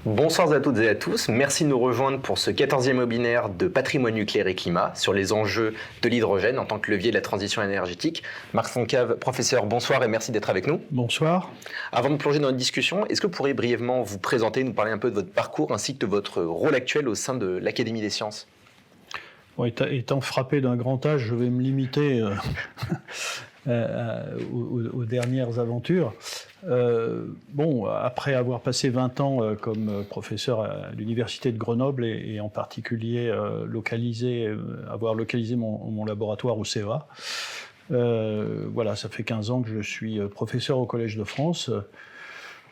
Bonsoir à toutes et à tous, merci de nous rejoindre pour ce 14e webinaire de patrimoine nucléaire et climat sur les enjeux de l'hydrogène en tant que levier de la transition énergétique. Marc Foncave, professeur, bonsoir et merci d'être avec nous. Bonsoir. Avant de plonger dans notre discussion, est-ce que vous pourriez brièvement vous présenter, nous parler un peu de votre parcours ainsi que de votre rôle actuel au sein de l'Académie des sciences? Bon, étant frappé d'un grand âge, je vais me limiter aux dernières aventures. Après avoir passé 20 ans comme professeur à l'Université de Grenoble et en particulier avoir localisé mon laboratoire au CEA, ça fait 15 ans que je suis professeur au Collège de France,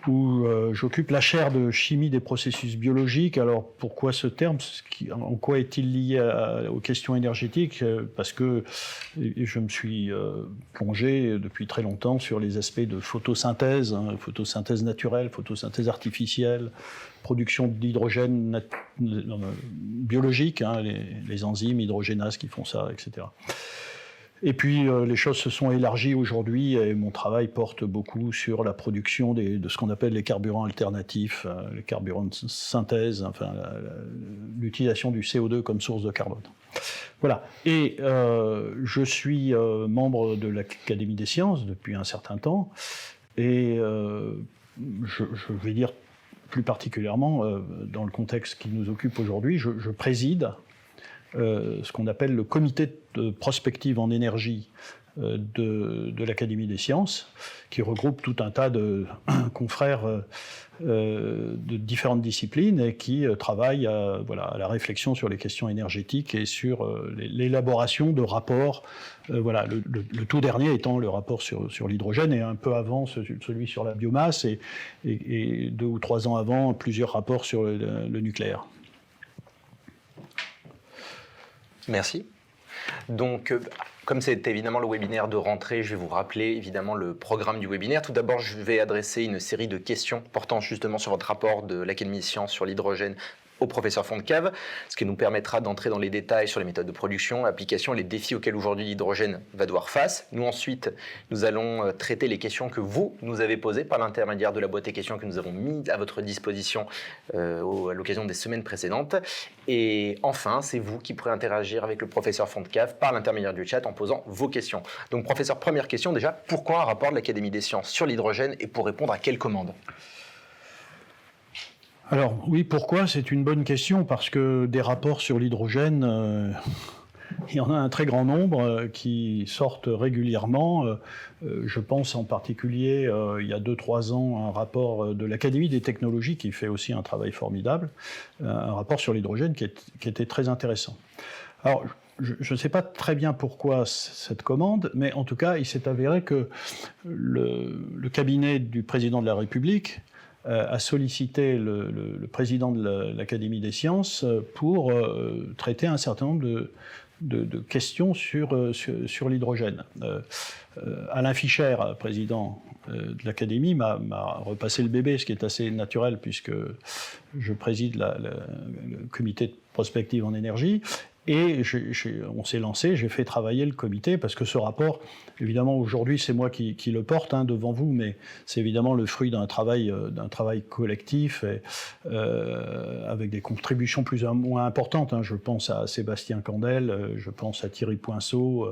où j'occupe la chaire de chimie des processus biologiques. Alors pourquoi ce terme? En quoi est-il lié aux questions énergétiques? Parce que je me suis plongé depuis très longtemps sur les aspects de photosynthèse, photosynthèse naturelle, photosynthèse artificielle, production d'hydrogène biologique, les enzymes hydrogénases qui font ça, etc. Et puis, les choses se sont élargies aujourd'hui et mon travail porte beaucoup sur la production de ce qu'on appelle les carburants alternatifs, les carburants de synthèse, l'utilisation du CO2 comme source de carbone. Voilà. Et je suis membre de l'Académie des sciences depuis un certain temps et je vais dire plus particulièrement, dans le contexte qui nous occupe aujourd'hui, je préside ce qu'on appelle le comité de prospective en énergie de l'Académie des sciences, qui regroupe tout un tas de confrères de différentes disciplines et qui travaillent à la réflexion sur les questions énergétiques et sur l'élaboration de rapports, le tout dernier étant le rapport sur l'hydrogène et un peu avant celui sur la biomasse et 2 ou 3 ans avant plusieurs rapports sur le nucléaire. Merci. Donc, comme c'est évidemment le webinaire de rentrée, je vais vous rappeler évidemment le programme du webinaire. Tout d'abord, je vais adresser une série de questions portant justement sur votre rapport de l'Académie des sciences sur l'hydrogène au professeur Foncave, ce qui nous permettra d'entrer dans les détails sur les méthodes de production, application, les défis auxquels aujourd'hui l'hydrogène va devoir face. Nous ensuite, nous allons traiter les questions que vous nous avez posées par l'intermédiaire de la boîte à questions que nous avons mise à votre disposition à l'occasion des semaines précédentes. Et enfin, c'est vous qui pourrez interagir avec le professeur Foncave par l'intermédiaire du chat en posant vos questions. Donc professeur, première question déjà, pourquoi un rapport de l'Académie des sciences sur l'hydrogène et pour répondre à quelle commande? Alors oui, pourquoi? C'est une bonne question, parce que des rapports sur l'hydrogène, il y en a un très grand nombre qui sortent régulièrement. Je pense en particulier, il y a 2-3 ans, un rapport de l'Académie des technologies qui fait aussi un travail formidable, un rapport sur l'hydrogène qui était très intéressant. Alors, je ne sais pas très bien pourquoi cette commande, mais en tout cas, il s'est avéré que le cabinet du président de la République a sollicité le président de l'Académie des sciences pour traiter un certain nombre de questions sur l'hydrogène. Alain Fischer, président de l'Académie, m'a repassé le bébé, ce qui est assez naturel puisque je préside le comité de prospective en énergie. Et on s'est lancé, j'ai fait travailler le comité, parce que ce rapport, évidemment, aujourd'hui, c'est moi qui le porte devant vous, mais c'est évidemment le fruit d'un travail collectif, avec des contributions plus ou moins importantes. Je pense à Sébastien Candel, je pense à Thierry Poinceau,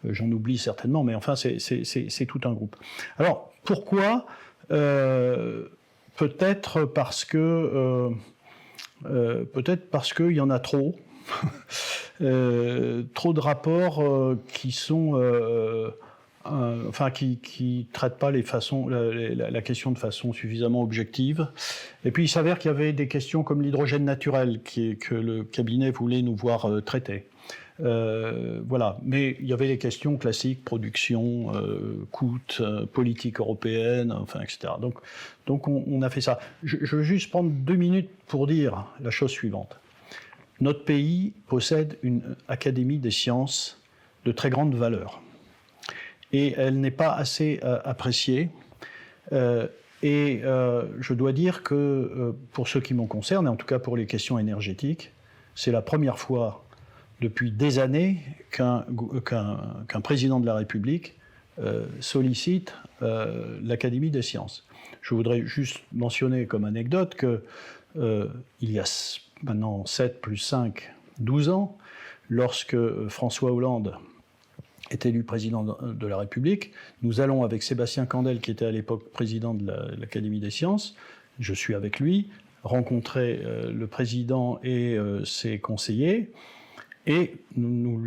j'en oublie certainement, mais enfin, c'est tout un groupe. Alors, pourquoi? Peut-être parce qu'il y en a trop. Trop de rapports qui traitent pas la question de façon suffisamment objective. Et puis il s'avère qu'il y avait des questions comme l'hydrogène naturel que le cabinet voulait nous voir traiter. Mais il y avait les questions classiques, production, coût, politique européenne, etc. Donc on a fait ça. Je veux juste prendre 2 minutes pour dire la chose suivante. Notre pays possède une académie des sciences de très grande valeur. Et elle n'est pas assez appréciée. Je dois dire que, pour ce qui me concerne, et en tout cas pour les questions énergétiques, c'est la première fois depuis des années qu'un président de la République sollicite l'Académie des sciences. Je voudrais juste mentionner comme anecdote que il y a maintenant 7 plus 5, 12 ans, lorsque François Hollande est élu président de la République, nous allons avec Sébastien Candel, qui était à l'époque président de l'Académie des sciences, je suis avec lui, rencontrer le président et ses conseillers, et nous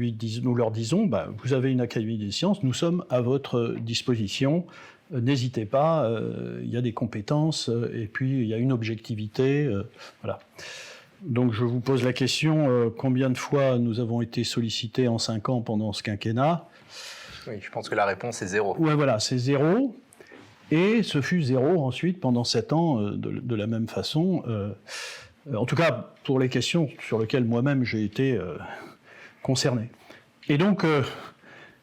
leur disons, vous avez une Académie des sciences, nous sommes à votre disposition, n'hésitez pas, il y a des compétences, et puis il y a une objectivité, voilà. Donc je vous pose la question, combien de fois nous avons été sollicités en 5 ans pendant ce quinquennat ? Oui, je pense que la réponse est 0. Ouais, voilà, c'est 0. Et ce fut 0 ensuite pendant 7 ans de la même façon. En tout cas, pour les questions sur lesquelles moi-même j'ai été concerné. Et donc,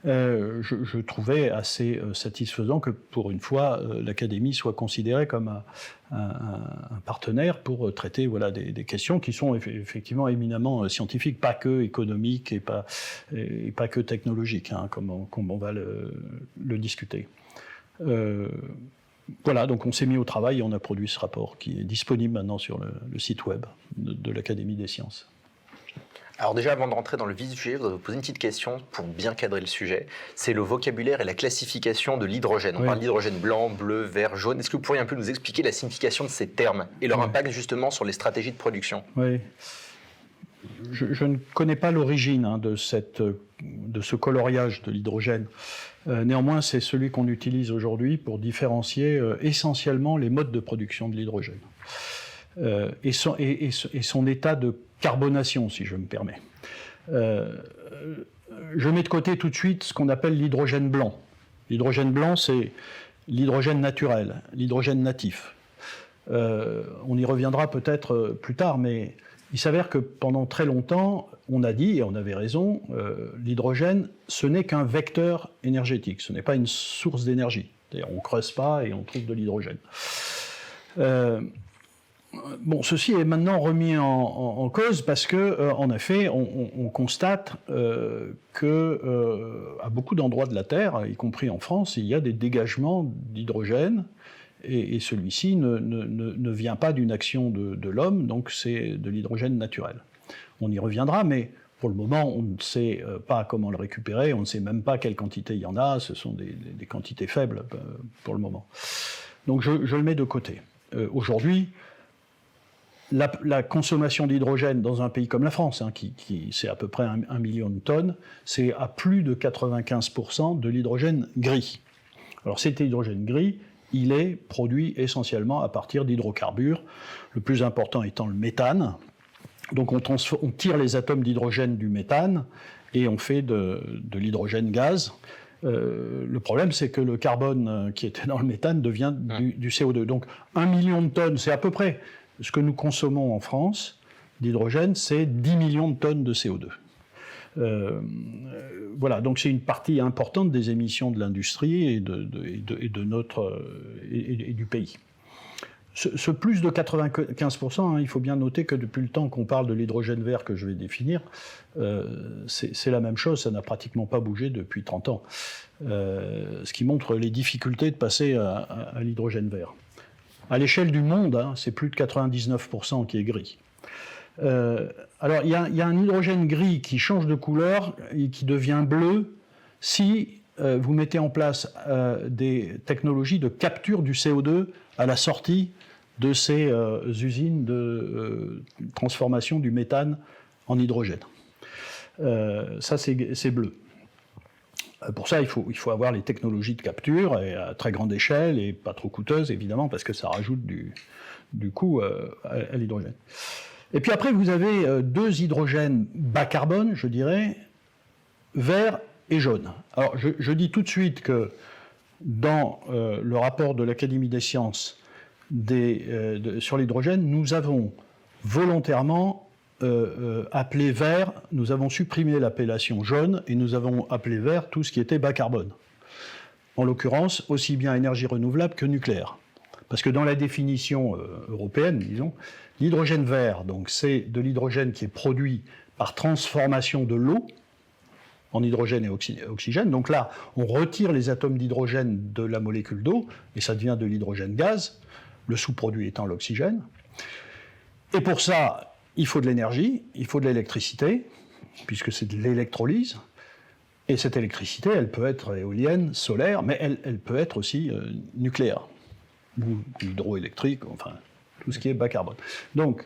je trouvais assez satisfaisant que pour une fois, l'Académie soit considérée comme un partenaire pour traiter des questions qui sont effectivement éminemment scientifiques, pas que économiques et pas que technologiques, comme on va le discuter. Voilà, donc on s'est mis au travail et on a produit ce rapport qui est disponible maintenant sur le site web de l'Académie des sciences. Alors déjà, avant de rentrer dans le vif du sujet, je voudrais vous poser une petite question pour bien cadrer le sujet. C'est le vocabulaire et la classification de l'hydrogène. On parle d'hydrogène blanc, bleu, vert, jaune. Est-ce que vous pourriez un peu nous expliquer la signification de ces termes et leur impact justement sur les stratégies de production ? Oui. Je ne connais pas l'origine de ce coloriage de l'hydrogène. Néanmoins, c'est celui qu'on utilise aujourd'hui pour différencier essentiellement les modes de production de l'hydrogène. Et son état de carbonation, si je me permets. Je mets de côté tout de suite ce qu'on appelle l'hydrogène blanc. L'hydrogène blanc, c'est l'hydrogène naturel, l'hydrogène natif. On y reviendra peut-être plus tard, mais il s'avère que pendant très longtemps, on a dit, et on avait raison, l'hydrogène, ce n'est qu'un vecteur énergétique, ce n'est pas une source d'énergie. C'est-à-dire, on ne creuse pas et on trouve de l'hydrogène. Bon, ceci est maintenant remis en cause parce que, en effet, on constate que à beaucoup d'endroits de la Terre, y compris en France, il y a des dégagements d'hydrogène et celui-ci ne vient pas d'une action de l'homme, donc c'est de l'hydrogène naturel. On y reviendra, mais pour le moment, on ne sait pas comment le récupérer, on ne sait même pas quelle quantité il y en a, ce sont des quantités faibles pour le moment. Donc je le mets de côté. Aujourd'hui, la consommation d'hydrogène dans un pays comme la France, c'est à peu près 1 million de tonnes, c'est à plus de 95% de l'hydrogène gris. Alors cet hydrogène gris, il est produit essentiellement à partir d'hydrocarbures, le plus important étant le méthane. Donc on tire les atomes d'hydrogène du méthane et on fait de l'hydrogène gaz. Le problème, c'est que le carbone qui était dans le méthane devient du CO2. Donc 1 million de tonnes, c'est à peu près ce que nous consommons en France d'hydrogène, c'est 10 millions de tonnes de CO2. Voilà, donc c'est une partie importante des émissions de l'industrie et du pays. Ce plus de 95%, il faut bien noter que depuis le temps qu'on parle de l'hydrogène vert que je vais définir, c'est la même chose, ça n'a pratiquement pas bougé depuis 30 ans. Ce qui montre les difficultés de passer à l'hydrogène vert. À l'échelle du monde, c'est plus de 99% qui est gris. Alors, il y a un hydrogène gris qui change de couleur et qui devient bleu si vous mettez en place des technologies de capture du CO2 à la sortie de ces usines de transformation du méthane en hydrogène. Ça, c'est bleu. Pour ça, il faut avoir les technologies de capture à très grande échelle et pas trop coûteuses, évidemment, parce que ça rajoute du coût à l'hydrogène. Et puis après, vous avez 2 hydrogènes bas carbone, je dirais, vert et jaune. Alors, je dis tout de suite que dans le rapport de l'Académie des sciences sur l'hydrogène, nous avons volontairement appelé vert, nous avons supprimé l'appellation jaune et nous avons appelé vert tout ce qui était bas carbone. En l'occurrence, aussi bien énergie renouvelable que nucléaire. Parce que dans la définition européenne, disons, l'hydrogène vert, donc c'est de l'hydrogène qui est produit par transformation de l'eau en hydrogène et oxygène. Donc là, on retire les atomes d'hydrogène de la molécule d'eau et ça devient de l'hydrogène gaz, le sous-produit étant l'oxygène. Et pour ça, il faut de l'énergie, il faut de l'électricité, puisque c'est de l'électrolyse. Et cette électricité, elle peut être éolienne, solaire, mais elle peut être aussi nucléaire, ou hydroélectrique, enfin, tout ce qui est bas carbone. Donc,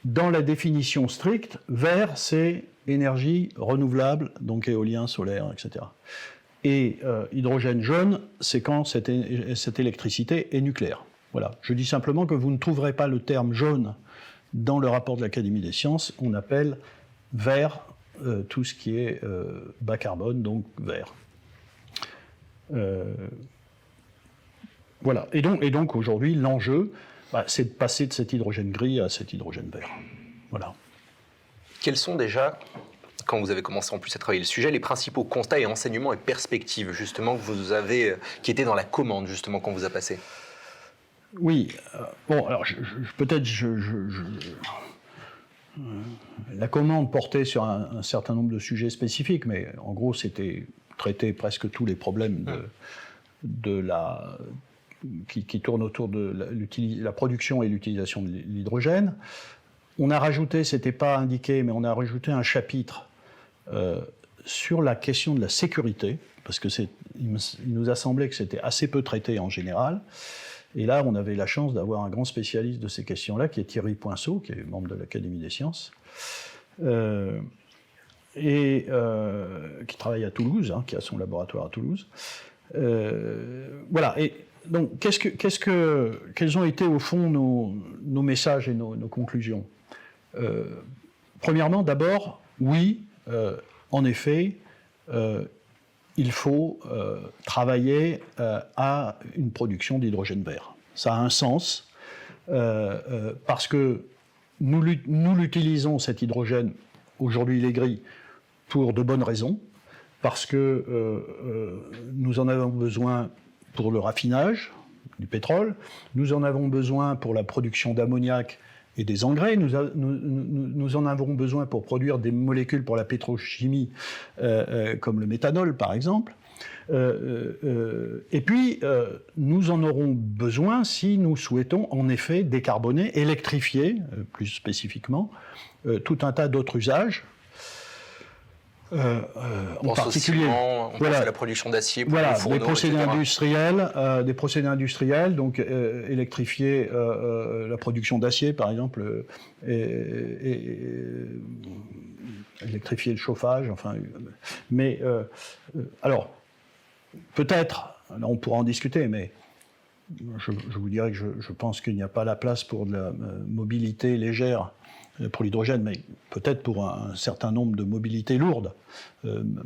dans la définition stricte, vert, c'est énergie renouvelable, donc éolien, solaire, etc. Et hydrogène jaune, c'est quand cette électricité est nucléaire. Voilà. Je dis simplement que vous ne trouverez pas le terme jaune dans le rapport de l'Académie des sciences. On appelle vert tout ce qui est bas carbone, donc vert. Voilà. Et donc aujourd'hui, l'enjeu, c'est de passer de cet hydrogène gris à cet hydrogène vert. Voilà. Quels sont déjà, quand vous avez commencé en plus à travailler le sujet, les principaux constats et enseignements et perspectives justement que vous avez, qui étaient dans la commande justement qu'on vous a passé? Oui. Bon, alors peut-être la commande portait sur un certain nombre de sujets spécifiques, mais en gros, c'était traiter presque tous les problèmes qui tournent autour de la production et l'utilisation de l'hydrogène. On a rajouté, c'était pas indiqué, mais on a rajouté un chapitre sur la question de la sécurité, parce que il nous a semblé que c'était assez peu traité en général. Et là, on avait la chance d'avoir un grand spécialiste de ces questions-là, qui est Thierry Poinceau, qui est membre de l'Académie des sciences, et qui travaille à Toulouse, qui a son laboratoire à Toulouse. Voilà. Et donc, quels ont été au fond nos messages et nos conclusions? Premièrement, d'abord, oui, en effet, il faut travailler à une production d'hydrogène vert. Ça a un sens, parce que nous l'utilisons, cet hydrogène, aujourd'hui il est gris, pour de bonnes raisons, parce que nous en avons besoin pour le raffinage du pétrole, nous en avons besoin pour la production d'ammoniac et des engrais, nous en avons besoin pour produire des molécules pour la pétrochimie, comme le méthanol par exemple, et puis nous en aurons besoin si nous souhaitons en effet décarboner, électrifier, plus spécifiquement, tout un tas d'autres usages. En particulier, on pense à la production d'acier, voilà, des procédés industriels, donc électrifier la production d'acier, par exemple, et électrifier le chauffage, enfin, mais alors peut-être, là on pourra en discuter, mais je vous dirais que je pense qu'il n'y a pas la place pour de la mobilité légère pour l'hydrogène, mais peut-être pour un certain nombre de mobilités lourdes,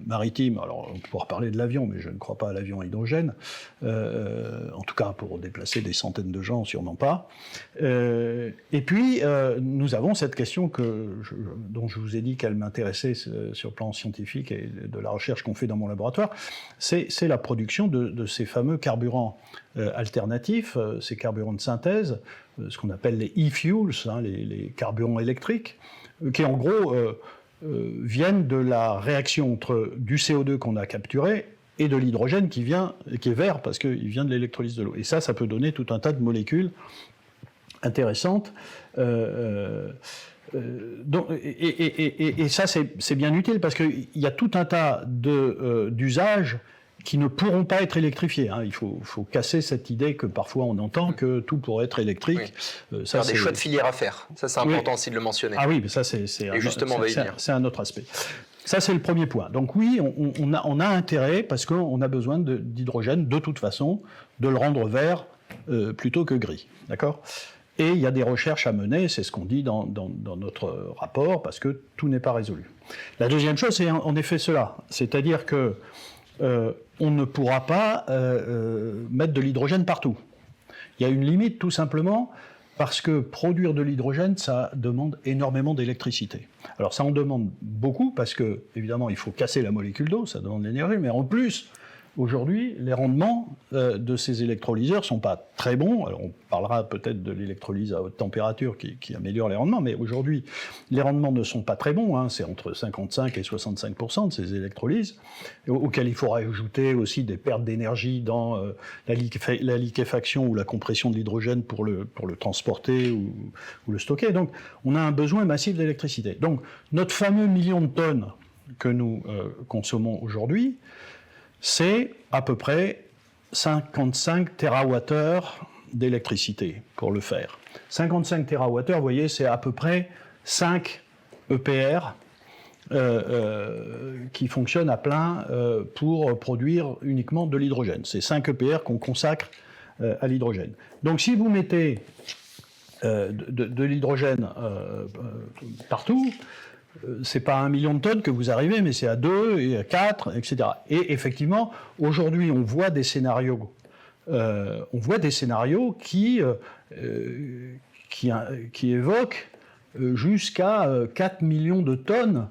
maritimes. Alors, on pourra parler de l'avion, mais je ne crois pas à l'avion à hydrogène. En tout cas, pour déplacer des centaines de gens, sûrement pas. Et puis, nous avons cette question dont je vous ai dit qu'elle m'intéressait sur le plan scientifique et de la recherche qu'on fait dans mon laboratoire, c'est la production de ces fameux carburants alternatifs, ces carburants de synthèse, ce qu'on appelle les e-fuels, les carburants électriques, qui en gros viennent de la réaction entre du CO2 qu'on a capturé et de l'hydrogène qui est vert parce qu'il vient de l'électrolyse de l'eau. Et ça peut donner tout un tas de molécules intéressantes. Et ça, c'est bien utile parce qu'il y a tout un tas d'usages qui ne pourront pas être électrifiés. Il faut casser cette idée que parfois on entend que tout pourrait être électrique. Oui. Ça, des choix de filière à faire. Ça, c'est important aussi de le mentionner. Ah oui, mais ça, c'est un autre aspect. Ça, c'est le premier point. Donc oui, on a intérêt, parce qu'on a besoin d'hydrogène, de toute façon, de le rendre vert plutôt que gris. D'accord ? Et il y a des recherches à mener, c'est ce qu'on dit dans notre rapport, parce que tout n'est pas résolu. La deuxième chose, c'est en effet cela. C'est-à-dire que on ne pourra pas mettre de l'hydrogène partout. Il y a une limite tout simplement parce que produire de l'hydrogène, ça demande énormément d'électricité. Alors ça en demande beaucoup parce que, évidemment, il faut casser la molécule d'eau, ça demande de l'énergie, mais en plus, Aujourd'hui, les rendements de ces électrolyseurs ne sont pas très bons. Alors, on parlera peut-être de l'électrolyse à haute température qui améliore les rendements, mais aujourd'hui, les rendements ne sont pas très bons. Hein. C'est entre 55 et 65% de ces électrolyses, auxquels il faudra ajouter aussi des pertes d'énergie dans la liquéfaction ou la compression de l'hydrogène pour le transporter ou le stocker. Donc, on a un besoin massif d'électricité. Donc, notre fameux million de tonnes que nous consommons aujourd'hui, c'est à peu près 55 TWh d'électricité pour le faire. 55 TWh, vous voyez, c'est à peu près 5 EPR qui fonctionnent à plein pour produire uniquement de l'hydrogène. C'est 5 EPR qu'on consacre à l'hydrogène. Donc si vous mettez de l'hydrogène partout, c'est pas à 1 million de tonnes que vous arrivez, mais c'est à 2 et à 4, etc. Et effectivement, aujourd'hui, on voit des scénarios qui évoquent jusqu'à 4 millions de tonnes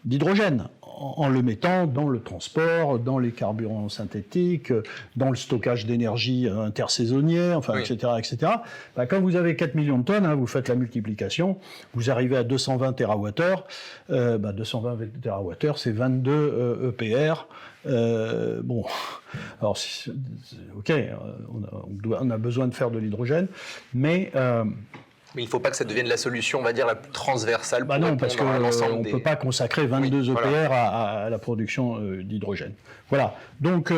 d'hydrogène, en le mettant dans le transport, dans les carburants synthétiques, dans le stockage d'énergie intersaisonnière, enfin, oui. etc. etc. Ben, quand vous avez 4 millions de tonnes, hein, vous faites la multiplication, vous arrivez à 220 TWh. 220 TWh, c'est 22 EPR. Bon, alors, ok, on a besoin de faire de l'hydrogène, mais il ne faut pas que ça devienne la solution, on va dire, la plus transversale pour non, parce qu'on ne peut pas consacrer 22 EPR à la production d'hydrogène. Voilà. Donc,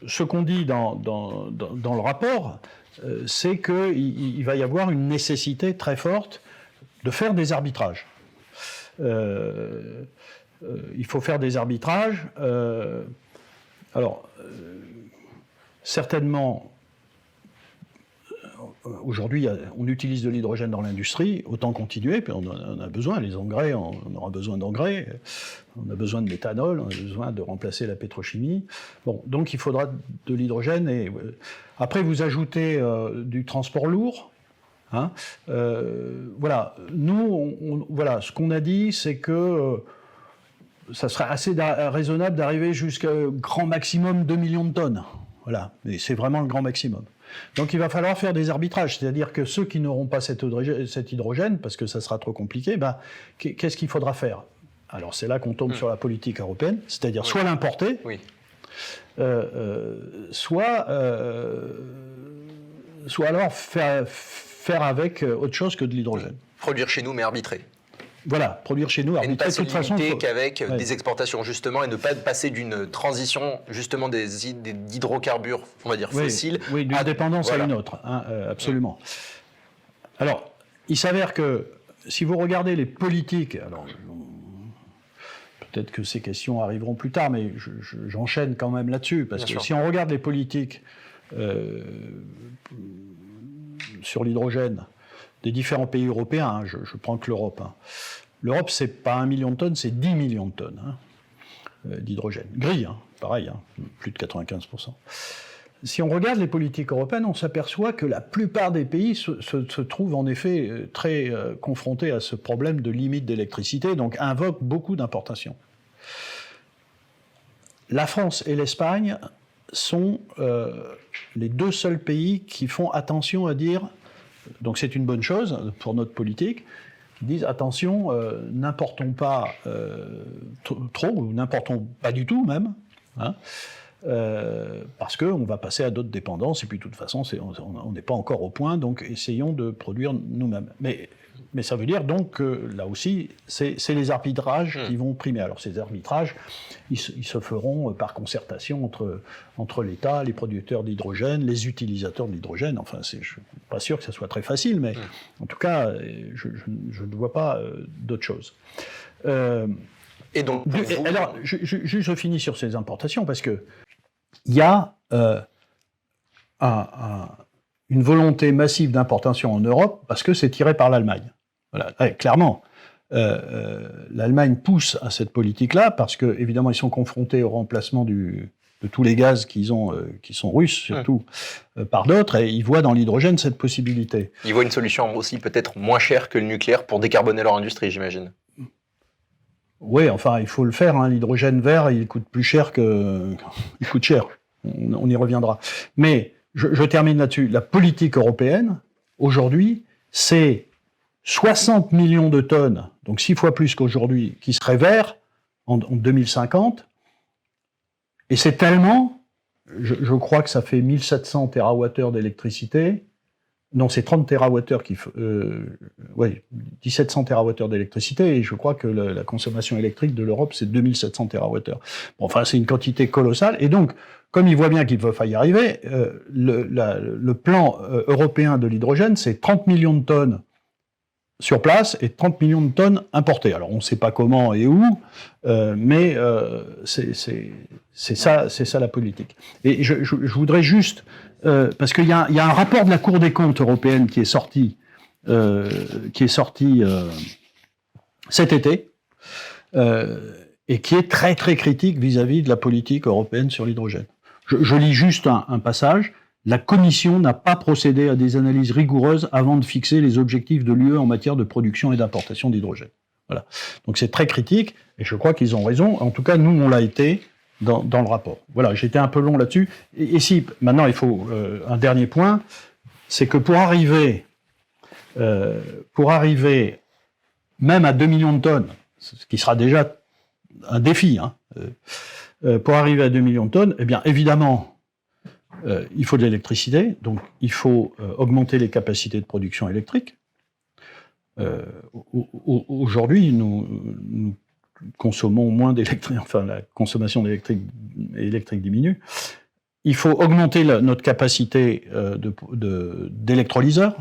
ce qu'on dit dans le rapport, c'est qu'il va y avoir une nécessité très forte de faire des arbitrages. Il faut faire des arbitrages. Certainement, aujourd'hui, on utilise de l'hydrogène dans l'industrie, autant continuer, puis on en a besoin, les engrais, on aura besoin d'engrais, on a besoin de méthanol, on a besoin de remplacer la pétrochimie. Bon, donc il faudra de l'hydrogène. Et après, vous ajoutez du transport lourd. Hein, voilà. Nous, voilà, ce qu'on a dit, c'est que ça serait assez raisonnable d'arriver jusqu'à grand maximum 2 millions de tonnes. Voilà, et c'est vraiment le grand maximum. Donc il va falloir faire des arbitrages, c'est-à-dire que ceux qui n'auront pas cet hydrogène, parce que ça sera trop compliqué, qu'est-ce qu'il faudra faire? Alors c'est là qu'on tombe sur la politique européenne, c'est-à-dire soit l'importer, soit alors faire avec autre chose que de l'hydrogène. Produire chez nous mais arbitrer. Voilà, produire chez nous, arbitrer. Et ne pas se limiter qu'avec des exportations, justement, et ne pas passer d'une transition, justement, d'hydrocarbures, on va dire, fossiles. Oui, d'une dépendance à une autre, hein, absolument. Alors, il s'avère que, si vous regardez les politiques, alors, peut-être que ces questions arriveront plus tard, mais j'enchaîne quand même là-dessus, parce que si on regarde les politiques sur l'hydrogène, des différents pays européens, hein, je prends que l'Europe. Hein. L'Europe, c'est pas 1 million de tonnes, c'est 10 millions de tonnes d'hydrogène. Gris, hein, pareil, hein, plus de 95%. Si on regarde les politiques européennes, on s'aperçoit que la plupart des pays se trouvent en effet très confrontés à ce problème de limite d'électricité, donc invoquent beaucoup d'importations. La France et l'Espagne sont les deux seuls pays qui font attention à dire, donc c'est une bonne chose pour notre politique, qui disent attention, n'importons pas trop, ou n'importons pas du tout même, hein, parce qu'on va passer à d'autres dépendances, et puis de toute façon, on n'est pas encore au point, donc essayons de produire nous-mêmes. Mais ça veut dire donc que là aussi, c'est les arbitrages qui vont primer. Alors ces arbitrages, ils se feront par concertation entre l'État, les producteurs d'hydrogène, les utilisateurs de l'hydrogène. Enfin, je ne suis pas sûr que ça soit très facile, mais en tout cas, je ne vois pas d'autre chose. Et donc, alors, je finis sur ces importations, parce que il y a une volonté massive d'importation en Europe, parce que c'est tiré par l'Allemagne. Voilà, clairement, l'Allemagne pousse à cette politique-là, parce que évidemment ils sont confrontés au remplacement de tous les gaz qu'ils ont, qui sont russes surtout, par d'autres, et ils voient dans l'hydrogène cette possibilité. Ils voient une solution aussi peut-être moins chère que le nucléaire pour décarboner leur industrie, j'imagine. Oui, enfin, il faut le faire. L'hydrogène vert, il coûte plus cher que... Il coûte cher. On y reviendra. Mais je termine là-dessus. La politique européenne, aujourd'hui, c'est 60 millions de tonnes, donc 6 fois plus qu'aujourd'hui, qui seraient verts en 2050. Et c'est tellement, je crois que ça fait 1700 TWh d'électricité. Non, c'est 30 TWh qui... 1700 TWh d'électricité, et je crois que la consommation électrique de l'Europe, c'est 2700 TWh. Bon, enfin, c'est une quantité colossale. Et donc, comme il voit bien qu'il ne va pas y arriver, le plan européen de l'hydrogène, c'est 30 millions de tonnes sur place et 30 millions de tonnes importées. Alors, on ne sait pas comment et où, mais c'est ça la politique. Et je voudrais juste... parce qu'il y a un rapport de la Cour des comptes européenne qui est sorti cet été, et qui est très très critique vis-à-vis de la politique européenne sur l'hydrogène. Je lis juste un passage. La Commission n'a pas procédé à des analyses rigoureuses avant de fixer les objectifs de l'UE en matière de production et d'importation d'hydrogène. Voilà. Donc c'est très critique, et je crois qu'ils ont raison. En tout cas, nous, on l'a été dans le rapport. Voilà, j'étais un peu long là-dessus. Et si, maintenant, il faut un dernier point, c'est que pour arriver même à 2 millions de tonnes, ce qui sera déjà un défi, pour arriver à 2 millions de tonnes, eh bien, évidemment, il faut de l'électricité, donc il faut augmenter les capacités de production électrique. Aujourd'hui, nous consommons moins d'électricité, enfin la consommation électrique diminue. Il faut augmenter notre capacité d'électrolyseurs.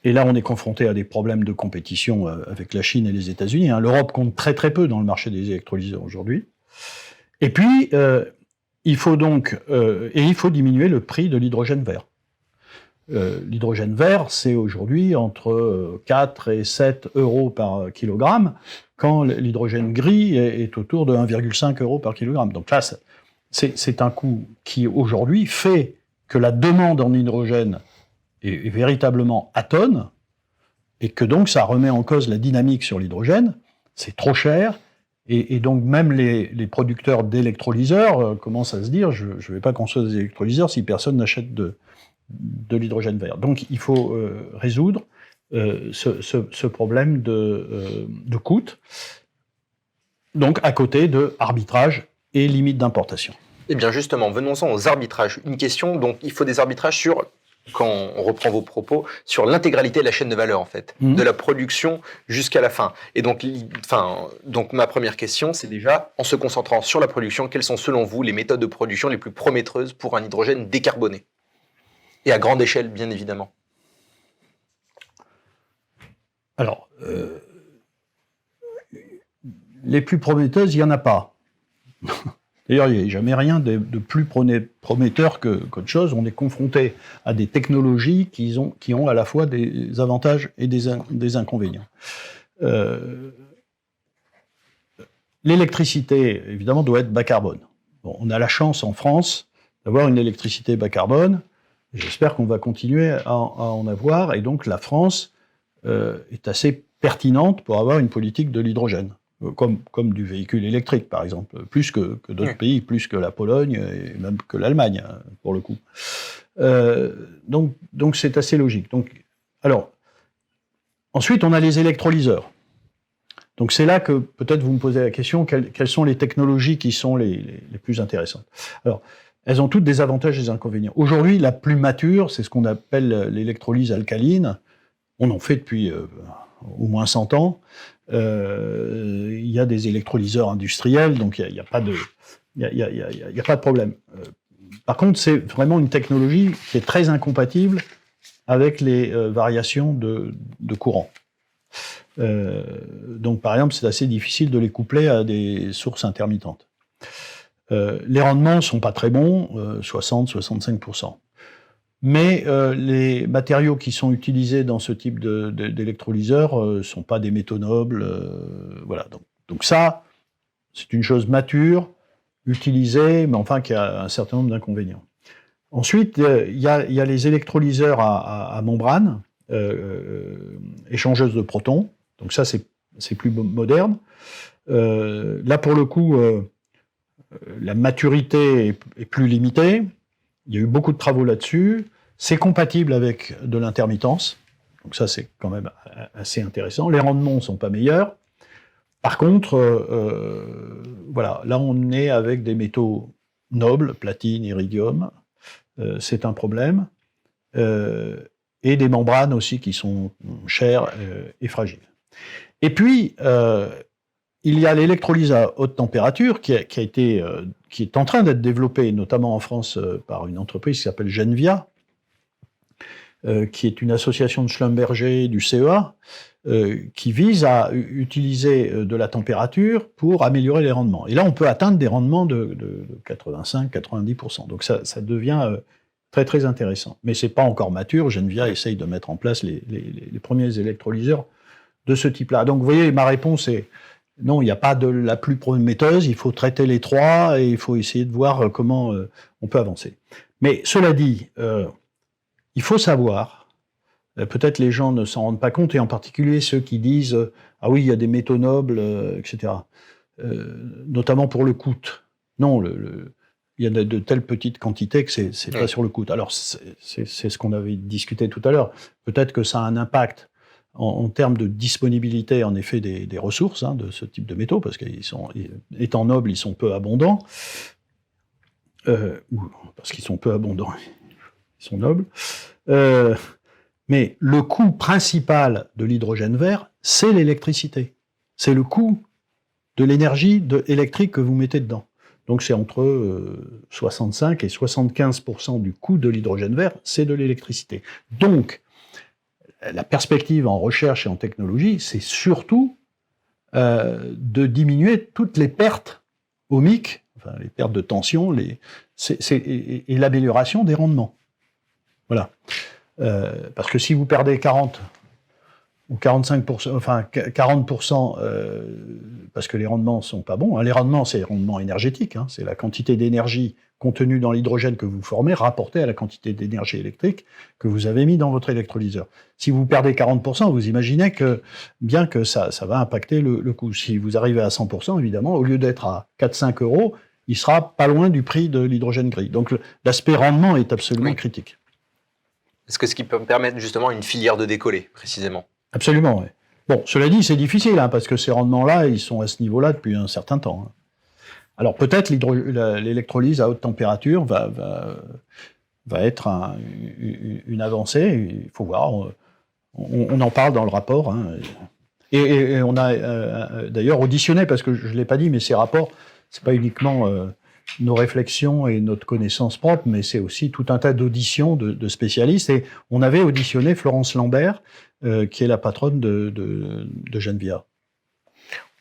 Et là, on est confronté à des problèmes de compétition avec la Chine et les États-Unis. L'Europe compte très très peu dans le marché des électrolyseurs aujourd'hui. Et puis, il faut diminuer le prix de l'hydrogène vert. L'hydrogène vert, c'est aujourd'hui entre 4 et 7 euros par kilogramme, quand l'hydrogène gris est autour de 1,5 euros par kilogramme. Donc là, c'est un coût qui, aujourd'hui, fait que la demande en hydrogène est véritablement atone, et que donc ça remet en cause la dynamique sur l'hydrogène. C'est trop cher, et donc même les producteurs d'électrolyseurs commencent à se dire, je ne vais pas construire des électrolyseurs si personne n'achète de l'hydrogène vert. Donc il faut résoudre ce problème de coût, donc à côté de arbitrage et limite d'importation. Eh bien justement, venons-en aux arbitrages. Une question, donc il faut des arbitrages sur, quand on reprend vos propos, sur l'intégralité de la chaîne de valeur, en fait, de la production jusqu'à la fin. Et donc ma première question, c'est déjà, en se concentrant sur la production, quelles sont selon vous les méthodes de production les plus prometteuses pour un hydrogène décarboné ? Et à grande échelle, bien évidemment. Alors, les plus prometteuses, il n'y en a pas. D'ailleurs, il n'y a jamais rien de plus prometteur qu'autre chose. On est confronté à des technologies qui ont à la fois des avantages et des inconvénients. L'électricité, évidemment, doit être bas carbone. Bon, on a la chance en France d'avoir une électricité bas carbone. J'espère qu'on va continuer à en avoir. Et donc, la France est assez pertinente pour avoir une politique de l'hydrogène. Comme du véhicule électrique, par exemple, plus que d'autres pays, plus que la Pologne et même que l'Allemagne, pour le coup. Donc c'est assez logique. Alors, ensuite, on a les électrolyseurs. Donc c'est là que peut-être vous me posez la question, quelles sont les technologies qui sont les plus intéressantes. Alors, elles ont toutes des avantages et des inconvénients. Aujourd'hui, la plus mature, c'est ce qu'on appelle l'électrolyse alcaline. On en fait depuis au moins 100 ans. Il y a des électrolyseurs industriels, donc il n'y a pas de problème. Par contre, c'est vraiment une technologie qui est très incompatible avec les variations de courant. Donc, par exemple, c'est assez difficile de les coupler à des sources intermittentes. Les rendements ne sont pas très bons, 60-65%. Mais les matériaux qui sont utilisés dans ce type d'électrolyseurs ne sont pas des métaux nobles. Voilà. Donc ça, c'est une chose mature, utilisée, mais enfin qui a un certain nombre d'inconvénients. Ensuite, il y a les électrolyseurs à membrane, échangeuses de protons. Donc ça, c'est c'est plus moderne. Là, pour le coup, la maturité est plus limitée. Il y a eu beaucoup de travaux là-dessus. C'est compatible avec de l'intermittence. Donc ça, c'est quand même assez intéressant. Les rendements ne sont pas meilleurs. Par contre, voilà, là, on est avec des métaux nobles, platine, iridium. C'est un problème. Et des membranes aussi qui sont chères et fragiles. Et puis, il y a l'électrolyse à haute température qui est en train d'être développée, notamment en France, par une entreprise qui s'appelle Genvia, qui est une association de Schlumberger du CEA, qui vise à utiliser de la température pour améliorer les rendements. Et là, on peut atteindre des rendements de 85-90%. Donc ça devient très très intéressant. Mais c'est pas encore mature. Genvia essaye de mettre en place les premiers électrolyseurs de ce type-là. Donc vous voyez, ma réponse est non, il n'y a pas de la plus prometteuse, il faut traiter les trois et il faut essayer de voir comment on peut avancer. Mais cela dit, il faut savoir, peut-être les gens ne s'en rendent pas compte, et en particulier ceux qui disent « Ah oui, il y a des métaux nobles, etc. » Notamment pour le coût. Non, il y a de telles petites quantités que c'est pas sur le coût. Alors, c'est ce qu'on avait discuté tout à l'heure. Peut-être que ça a un impact en termes de disponibilité, en effet, des ressources de ce type de métaux, parce qu'étant nobles, ils sont peu abondants. Parce qu'ils sont peu abondants, ils sont nobles. Mais le coût principal de l'hydrogène vert, c'est l'électricité. C'est le coût de l'énergie électrique que vous mettez dedans. Donc c'est entre 65 et 75% du coût de l'hydrogène vert, c'est de l'électricité. Donc, la perspective en recherche et en technologie, c'est surtout de diminuer toutes les pertes ohmiques, enfin les pertes de tension, et l'amélioration des rendements. Voilà. Parce que si vous perdez 40 ou 45%, enfin 40%, parce que les rendements sont pas bons. Les rendements, c'est les rendements énergétiques. C'est la quantité d'énergie contenue dans l'hydrogène que vous formez rapportée à la quantité d'énergie électrique que vous avez mis dans votre électrolyseur. Si vous perdez 40%, vous imaginez que bien que ça va impacter le coût. Si vous arrivez à 100%, évidemment, au lieu d'être à 4-5 euros, il sera pas loin du prix de l'hydrogène gris. Donc l'aspect rendement est absolument critique. Est-ce que ce qui peut me permettre justement une filière de décoller, précisément ? Absolument, oui. Bon, cela dit, c'est difficile, parce que ces rendements-là, ils sont à ce niveau-là depuis un certain temps. Alors peut-être l'électrolyse à haute température va être une avancée, il faut voir, on en parle dans le rapport. Et on a d'ailleurs auditionné, parce que je ne l'ai pas dit, mais ces rapports, ce n'est pas uniquement nos réflexions et notre connaissance propre, mais c'est aussi tout un tas d'auditions de spécialistes. Et on avait auditionné Florence Lambert, qui est la patronne de Genvia.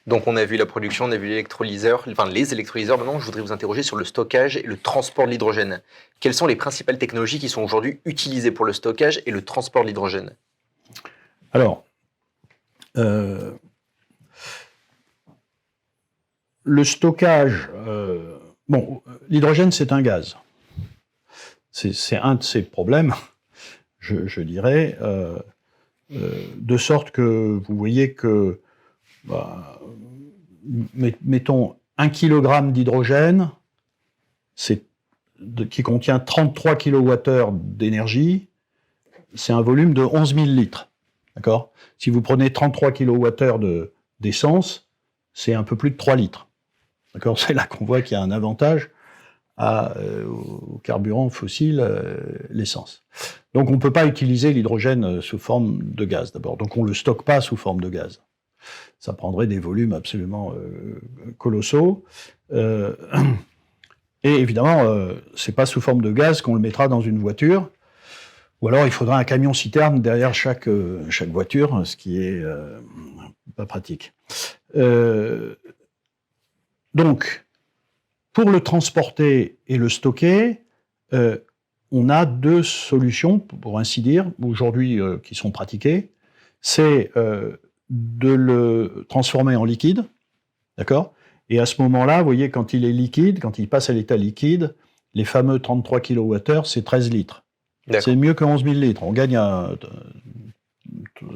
Donc on a vu la production, on a vu les électrolyseurs. Maintenant, je voudrais vous interroger sur le stockage et le transport de l'hydrogène. Quelles sont les principales technologies qui sont aujourd'hui utilisées pour le stockage et le transport de l'hydrogène ? Alors, le stockage, l'hydrogène c'est un gaz. C'est un de ses problèmes, je dirais, de sorte que vous voyez que, mettons 1 kg d'hydrogène, qui contient 33 kWh d'énergie, c'est un volume de 11 000 litres. D'accord ? Si vous prenez 33 kWh d'essence, c'est un peu plus de 3 litres. D'accord ? C'est là qu'on voit qu'il y a un avantage au carburant fossile, l'essence. Donc on ne peut pas utiliser l'hydrogène sous forme de gaz d'abord. Donc on ne le stocke pas sous forme de gaz. Ça prendrait des volumes absolument colossaux. Et évidemment, c'est pas sous forme de gaz qu'on le mettra dans une voiture. Ou alors il faudra un camion-citerne derrière chaque voiture, ce qui est pas pratique. Donc, pour le transporter et le stocker, on a deux solutions, pour ainsi dire, aujourd'hui qui sont pratiquées. C'est de le transformer en liquide, d'accord ? Et à ce moment-là, vous voyez, quand il est liquide, quand il passe à l'état liquide, les fameux 33 kWh, c'est 13 litres. D'accord. C'est mieux que 11 000 litres. On gagne à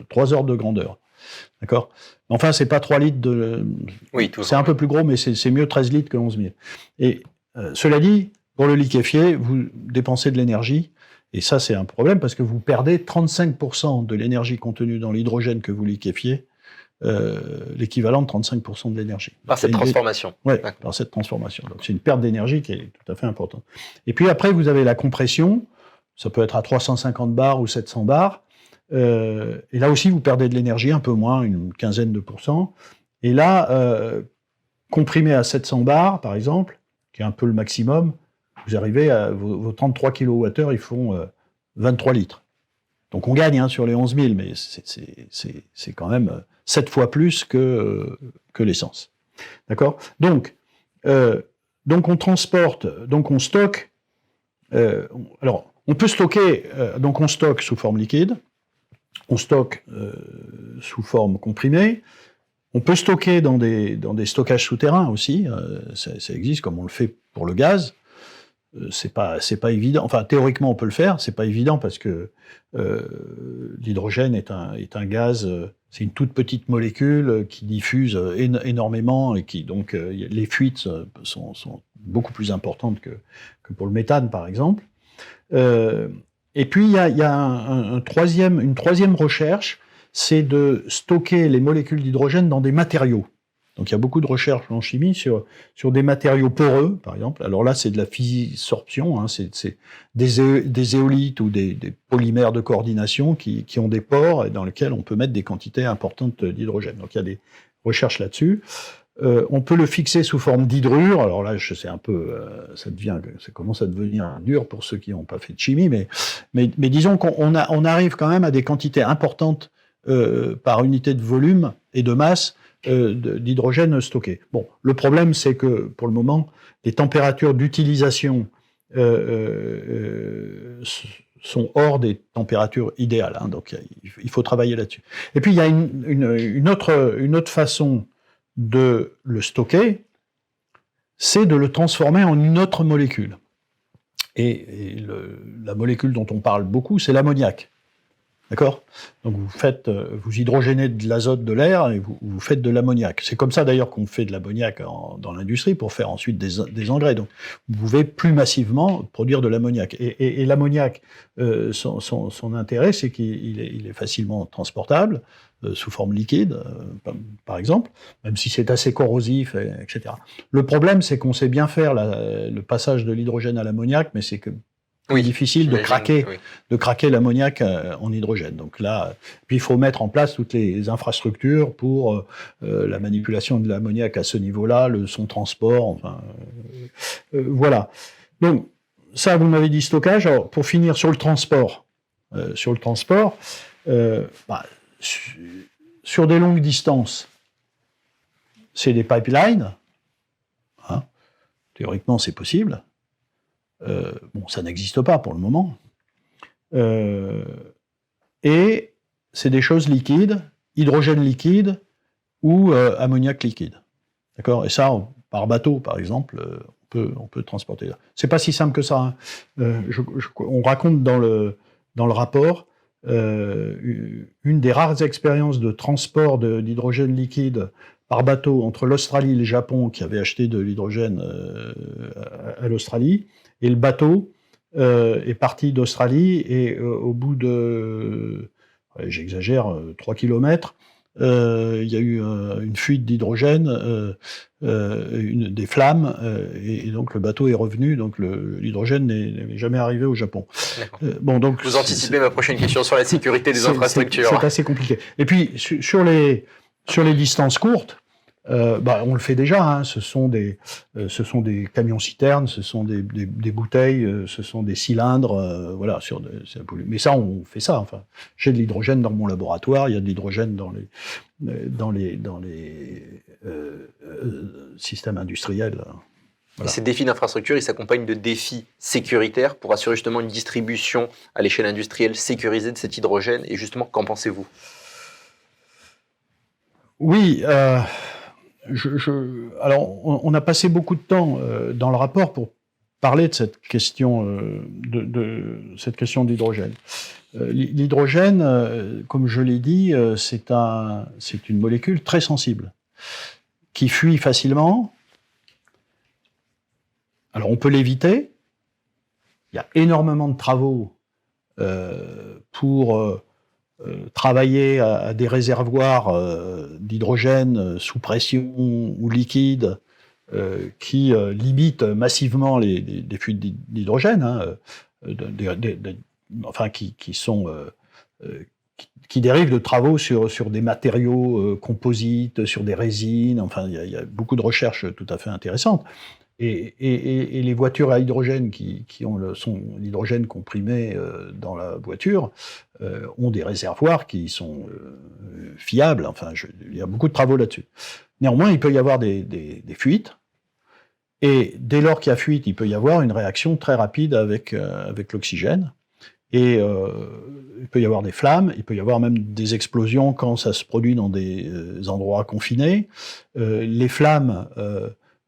3 ordres de grandeur. D'accord ? Enfin, c'est pas 3 litres de... Oui, c'est un peu plus gros, mais c'est mieux 13 litres que 11 000. Et cela dit, pour le liquéfier, vous dépensez de l'énergie, et ça, c'est un problème, parce que vous perdez 35% de l'énergie contenue dans l'hydrogène que vous liquéfiez, l'équivalent de 35% de l'énergie. Par cette transformation. Oui, par cette transformation. Donc, c'est une perte d'énergie qui est tout à fait importante. Et puis après, vous avez la compression, ça peut être à 350 bars ou 700 bars, et là aussi, vous perdez de l'énergie, un peu moins, une quinzaine de pourcents. Et là, comprimé à 700 bars, par exemple, qui est un peu le maximum, vous arrivez à vos 33 kWh, ils font 23 litres. Donc on gagne sur les 11 000, mais c'est quand même 7 fois plus que l'essence. D'accord ? Donc on transporte, donc on stocke. Alors, on peut stocker, donc on stocke sous forme liquide, on stocke sous forme comprimée. On peut stocker dans des stockages souterrains aussi, ça existe comme on le fait pour le gaz. C'est pas évident. Enfin, théoriquement, on peut le faire. C'est pas évident parce que l'hydrogène est un gaz. C'est une toute petite molécule qui diffuse énormément et qui donc les fuites sont beaucoup plus importantes que pour le méthane, par exemple. Et puis il y a une troisième recherche, c'est de stocker les molécules d'hydrogène dans des matériaux. Donc il y a beaucoup de recherches en chimie sur des matériaux poreux, par exemple. Alors là, c'est de la physisorption, c'est des éolithes ou des polymères de coordination qui ont des pores et dans lesquels on peut mettre des quantités importantes d'hydrogène. Donc il y a des recherches là-dessus. On peut le fixer sous forme d'hydrure. Alors là, je sais un peu, ça commence à devenir dur pour ceux qui n'ont pas fait de chimie, mais disons qu'on arrive quand même à des quantités importantes par unité de volume et de masse d'hydrogène stocké. Bon, le problème, c'est que pour le moment, les températures d'utilisation sont hors des températures idéales. Donc il faut travailler là-dessus. Et puis il y a une autre façon de le stocker, c'est de le transformer en une autre molécule. Et la molécule dont on parle beaucoup, c'est l'ammoniac. D'accord ? Donc vous hydrogénez de l'azote de l'air et vous faites de l'ammoniac. C'est comme ça d'ailleurs qu'on fait de l'ammoniac dans l'industrie pour faire ensuite des engrais. Donc vous pouvez plus massivement produire de l'ammoniac. Et l'ammoniac, son intérêt, c'est qu'il est facilement transportable sous forme liquide, par exemple, même si c'est assez corrosif, etc. Le problème, c'est qu'on sait bien faire le passage de l'hydrogène à l'ammoniac, mais c'est que difficile de craquer l'ammoniac en hydrogène. Donc là, puis il faut mettre en place toutes les infrastructures pour la manipulation de l'ammoniac à ce niveau-là, son transport, enfin voilà. Donc ça, vous m'avez dit stockage. Alors, pour finir sur le transport, sur des longues distances, c'est des pipelines. Théoriquement, c'est possible. Ça n'existe pas pour le moment. Et c'est des choses liquides, hydrogène liquide ou ammoniac liquide. D'accord ? Et ça, par bateau, par exemple, on peut transporter là. C'est pas si simple que ça. On raconte dans le rapport une des rares expériences de transport d'hydrogène liquide par bateau entre l'Australie et le Japon, qui avaient acheté de l'hydrogène à l'Australie, et le bateau est parti d'Australie et au bout de, j'exagère, 3 km, il y a eu une fuite d'hydrogène, des flammes, et donc le bateau est revenu, donc l'hydrogène n'est jamais arrivé au Japon. Donc, vous anticipez ma prochaine question sur la sécurité des infrastructures. C'est assez compliqué. Et puis, sur les distances courtes, on le fait déjà. Ce sont des camions-citernes, ce sont des bouteilles, ce sont des cylindres, voilà. Mais ça, on fait ça. Enfin, j'ai de l'hydrogène dans mon laboratoire. Il y a de l'hydrogène dans les systèmes industriels. Et Voilà. ces défis d'infrastructure, ils s'accompagnent de défis sécuritaires pour assurer justement une distribution à l'échelle industrielle sécurisée de cet hydrogène. Et justement, qu'en pensez-vous ? Oui. Alors, on a passé beaucoup de temps dans le rapport pour parler de cette question cette question d'hydrogène. L'hydrogène, comme je l'ai dit, c'est une molécule très sensible qui fuit facilement. Alors on peut l'éviter. Il y a énormément de travaux pour travailler à des réservoirs d'hydrogène sous pression ou liquide qui limitent massivement les fuites d'hydrogène, hein, qui dérivent de travaux sur des matériaux composites, sur des résines. Enfin, il y a beaucoup de recherches tout à fait intéressantes. Et les voitures à hydrogène qui ont l'hydrogène comprimé dans la voiture ont des réservoirs qui sont fiables. Enfin, il y a beaucoup de travaux là-dessus. Néanmoins, il peut y avoir des fuites. Et dès lors qu'il y a fuite, il peut y avoir une réaction très rapide avec l'oxygène. Et il peut y avoir des flammes, il peut y avoir même des explosions quand ça se produit dans des endroits confinés. Les flammes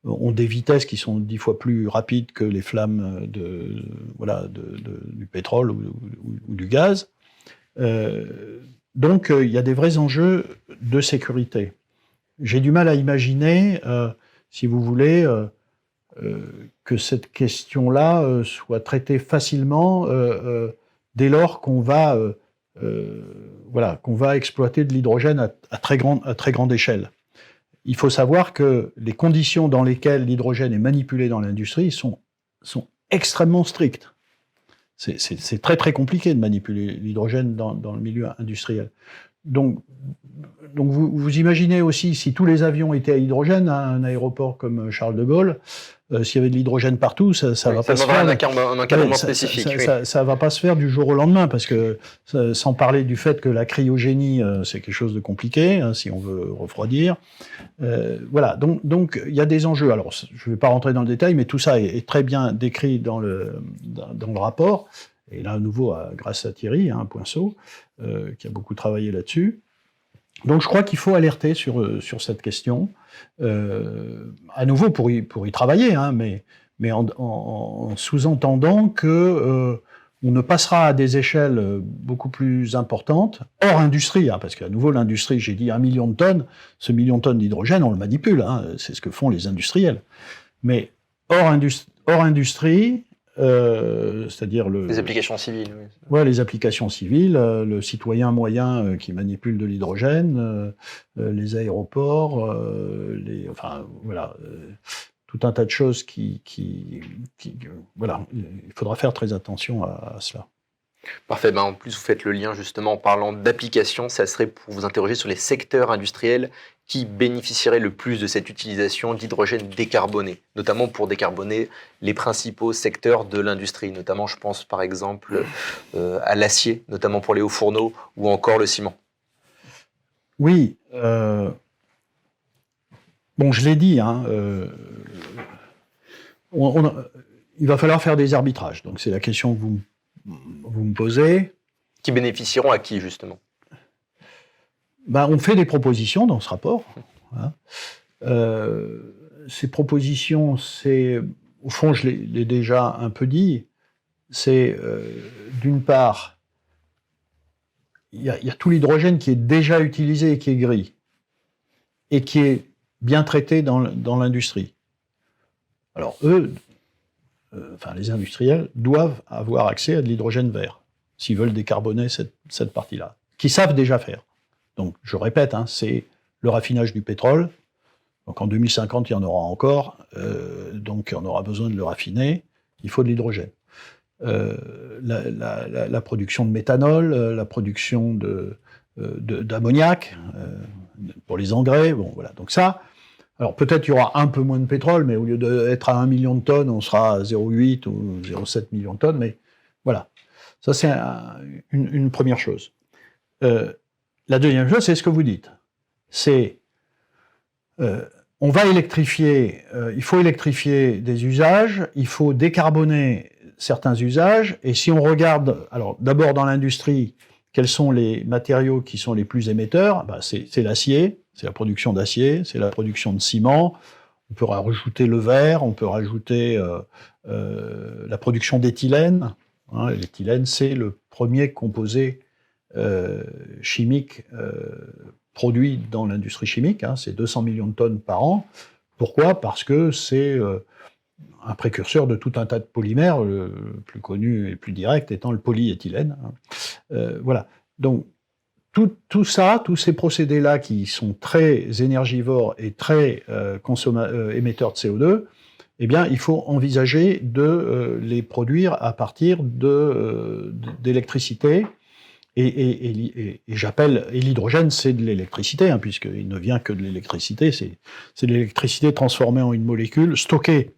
ont des vitesses qui sont 10 fois plus rapides que les flammes du pétrole ou du gaz. Donc il y a des vrais enjeux de sécurité. J'ai du mal à imaginer, si vous voulez, que cette question-là soit traitée facilement dès lors qu'on va exploiter de l'hydrogène à très grande échelle. Il faut savoir que les conditions dans lesquelles l'hydrogène est manipulé dans l'industrie sont extrêmement strictes. C'est très très compliqué de manipuler l'hydrogène dans le milieu industriel. Donc vous imaginez aussi, si tous les avions étaient à hydrogène, à un aéroport comme Charles de Gaulle, s'il y avait de l'hydrogène partout, ça va pas se faire. Un encadrement spécifique. Ça va pas se faire du jour au lendemain, parce que sans parler du fait que la cryogénie, c'est quelque chose de compliqué, hein, si on veut refroidir. Voilà. Donc il y a des enjeux. Alors je vais pas rentrer dans le détail, mais tout ça est très bien décrit dans le rapport. Et là, à nouveau, grâce à Thierry, Poinceau, qui a beaucoup travaillé là-dessus. Donc je crois qu'il faut alerter sur cette question, à nouveau pour y travailler, mais en sous-entendant que on ne passera à des échelles beaucoup plus importantes, hors industrie, parce qu'à nouveau l'industrie, j'ai dit 1 million de tonnes, ce million de tonnes d'hydrogène, on le manipule, c'est ce que font les industriels. Mais hors industrie, c'est-à-dire les applications civiles. Oui. Ouais, les applications civiles, le citoyen moyen qui manipule de l'hydrogène, les aéroports, tout un tas de choses voilà, il faudra faire très attention à cela. Parfait. En plus, vous faites le lien justement en parlant d'applications. Ça serait pour vous interroger sur les secteurs industriels qui bénéficieraient le plus de cette utilisation d'hydrogène décarboné, notamment pour décarboner les principaux secteurs de l'industrie. Notamment, je pense par exemple à l'acier, notamment pour les hauts fourneaux, ou encore le ciment. Oui. Bon, je l'ai dit, il va falloir faire des arbitrages. Donc c'est la question que vous me posez. Qui bénéficieront à qui, justement ? On fait des propositions dans ce rapport. Ces propositions, au fond, je l'ai déjà un peu dit, c'est d'une part, il y a tout l'hydrogène qui est déjà utilisé et qui est gris, et qui est bien traité dans l'industrie. Alors eux, les industriels doivent avoir accès à de l'hydrogène vert, s'ils veulent décarboner cette partie-là, qu'ils savent déjà faire. Donc, je répète, c'est le raffinage du pétrole. Donc, en 2050, il y en aura encore. Donc, on aura besoin de le raffiner. Il faut de l'hydrogène. La production de méthanol, la production d'ammoniac pour les engrais. Bon, voilà. Donc ça, alors peut-être il y aura un peu moins de pétrole, mais au lieu d'être à 1 million de tonnes, on sera à 0,8 ou 0,7 millions de tonnes. Mais voilà. Ça, c'est une première chose. La deuxième chose, c'est ce que vous dites. C'est, on va électrifier, il faut électrifier des usages, il faut décarboner certains usages, et si on regarde, alors d'abord dans l'industrie, quels sont les matériaux qui sont les plus émetteurs ? C'est l'acier, c'est la production d'acier, c'est la production de ciment. On peut rajouter le verre, on peut rajouter la production d'éthylène. Hein, l'éthylène, c'est le premier composé chimique produit dans l'industrie chimique. Hein, c'est 200 millions de tonnes par an. Pourquoi ? Parce que c'est un précurseur de tout un tas de polymères, le plus connu et le plus direct étant le polyéthylène. Voilà. Donc, tout ça, tous ces procédés-là qui sont très énergivores et très émetteurs de CO2, eh bien, il faut envisager de les produire à partir d'électricité. Et j'appelle, et l'hydrogène, c'est de l'électricité, hein, puisqu'il ne vient que de l'électricité, c'est de l'électricité transformée en une molécule, stockée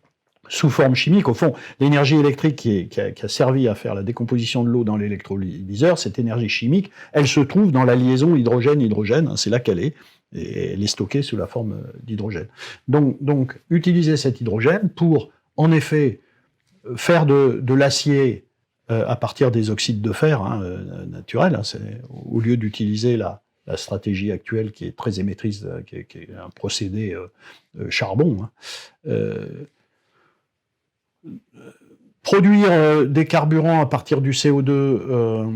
sous forme chimique. Au fond, l'énergie électrique qui a servi à faire la décomposition de l'eau dans l'électrolyseur, cette énergie chimique, elle se trouve dans la liaison hydrogène-hydrogène, hein, c'est là qu'elle est, et elle est stockée sous la forme d'hydrogène. Donc, utiliser cet hydrogène pour, en effet, faire de l'acier à partir des oxydes de fer naturels, hein, au lieu d'utiliser la stratégie actuelle qui est très émettrice, qui est un procédé charbon. Hein. Produire des carburants à partir du CO2,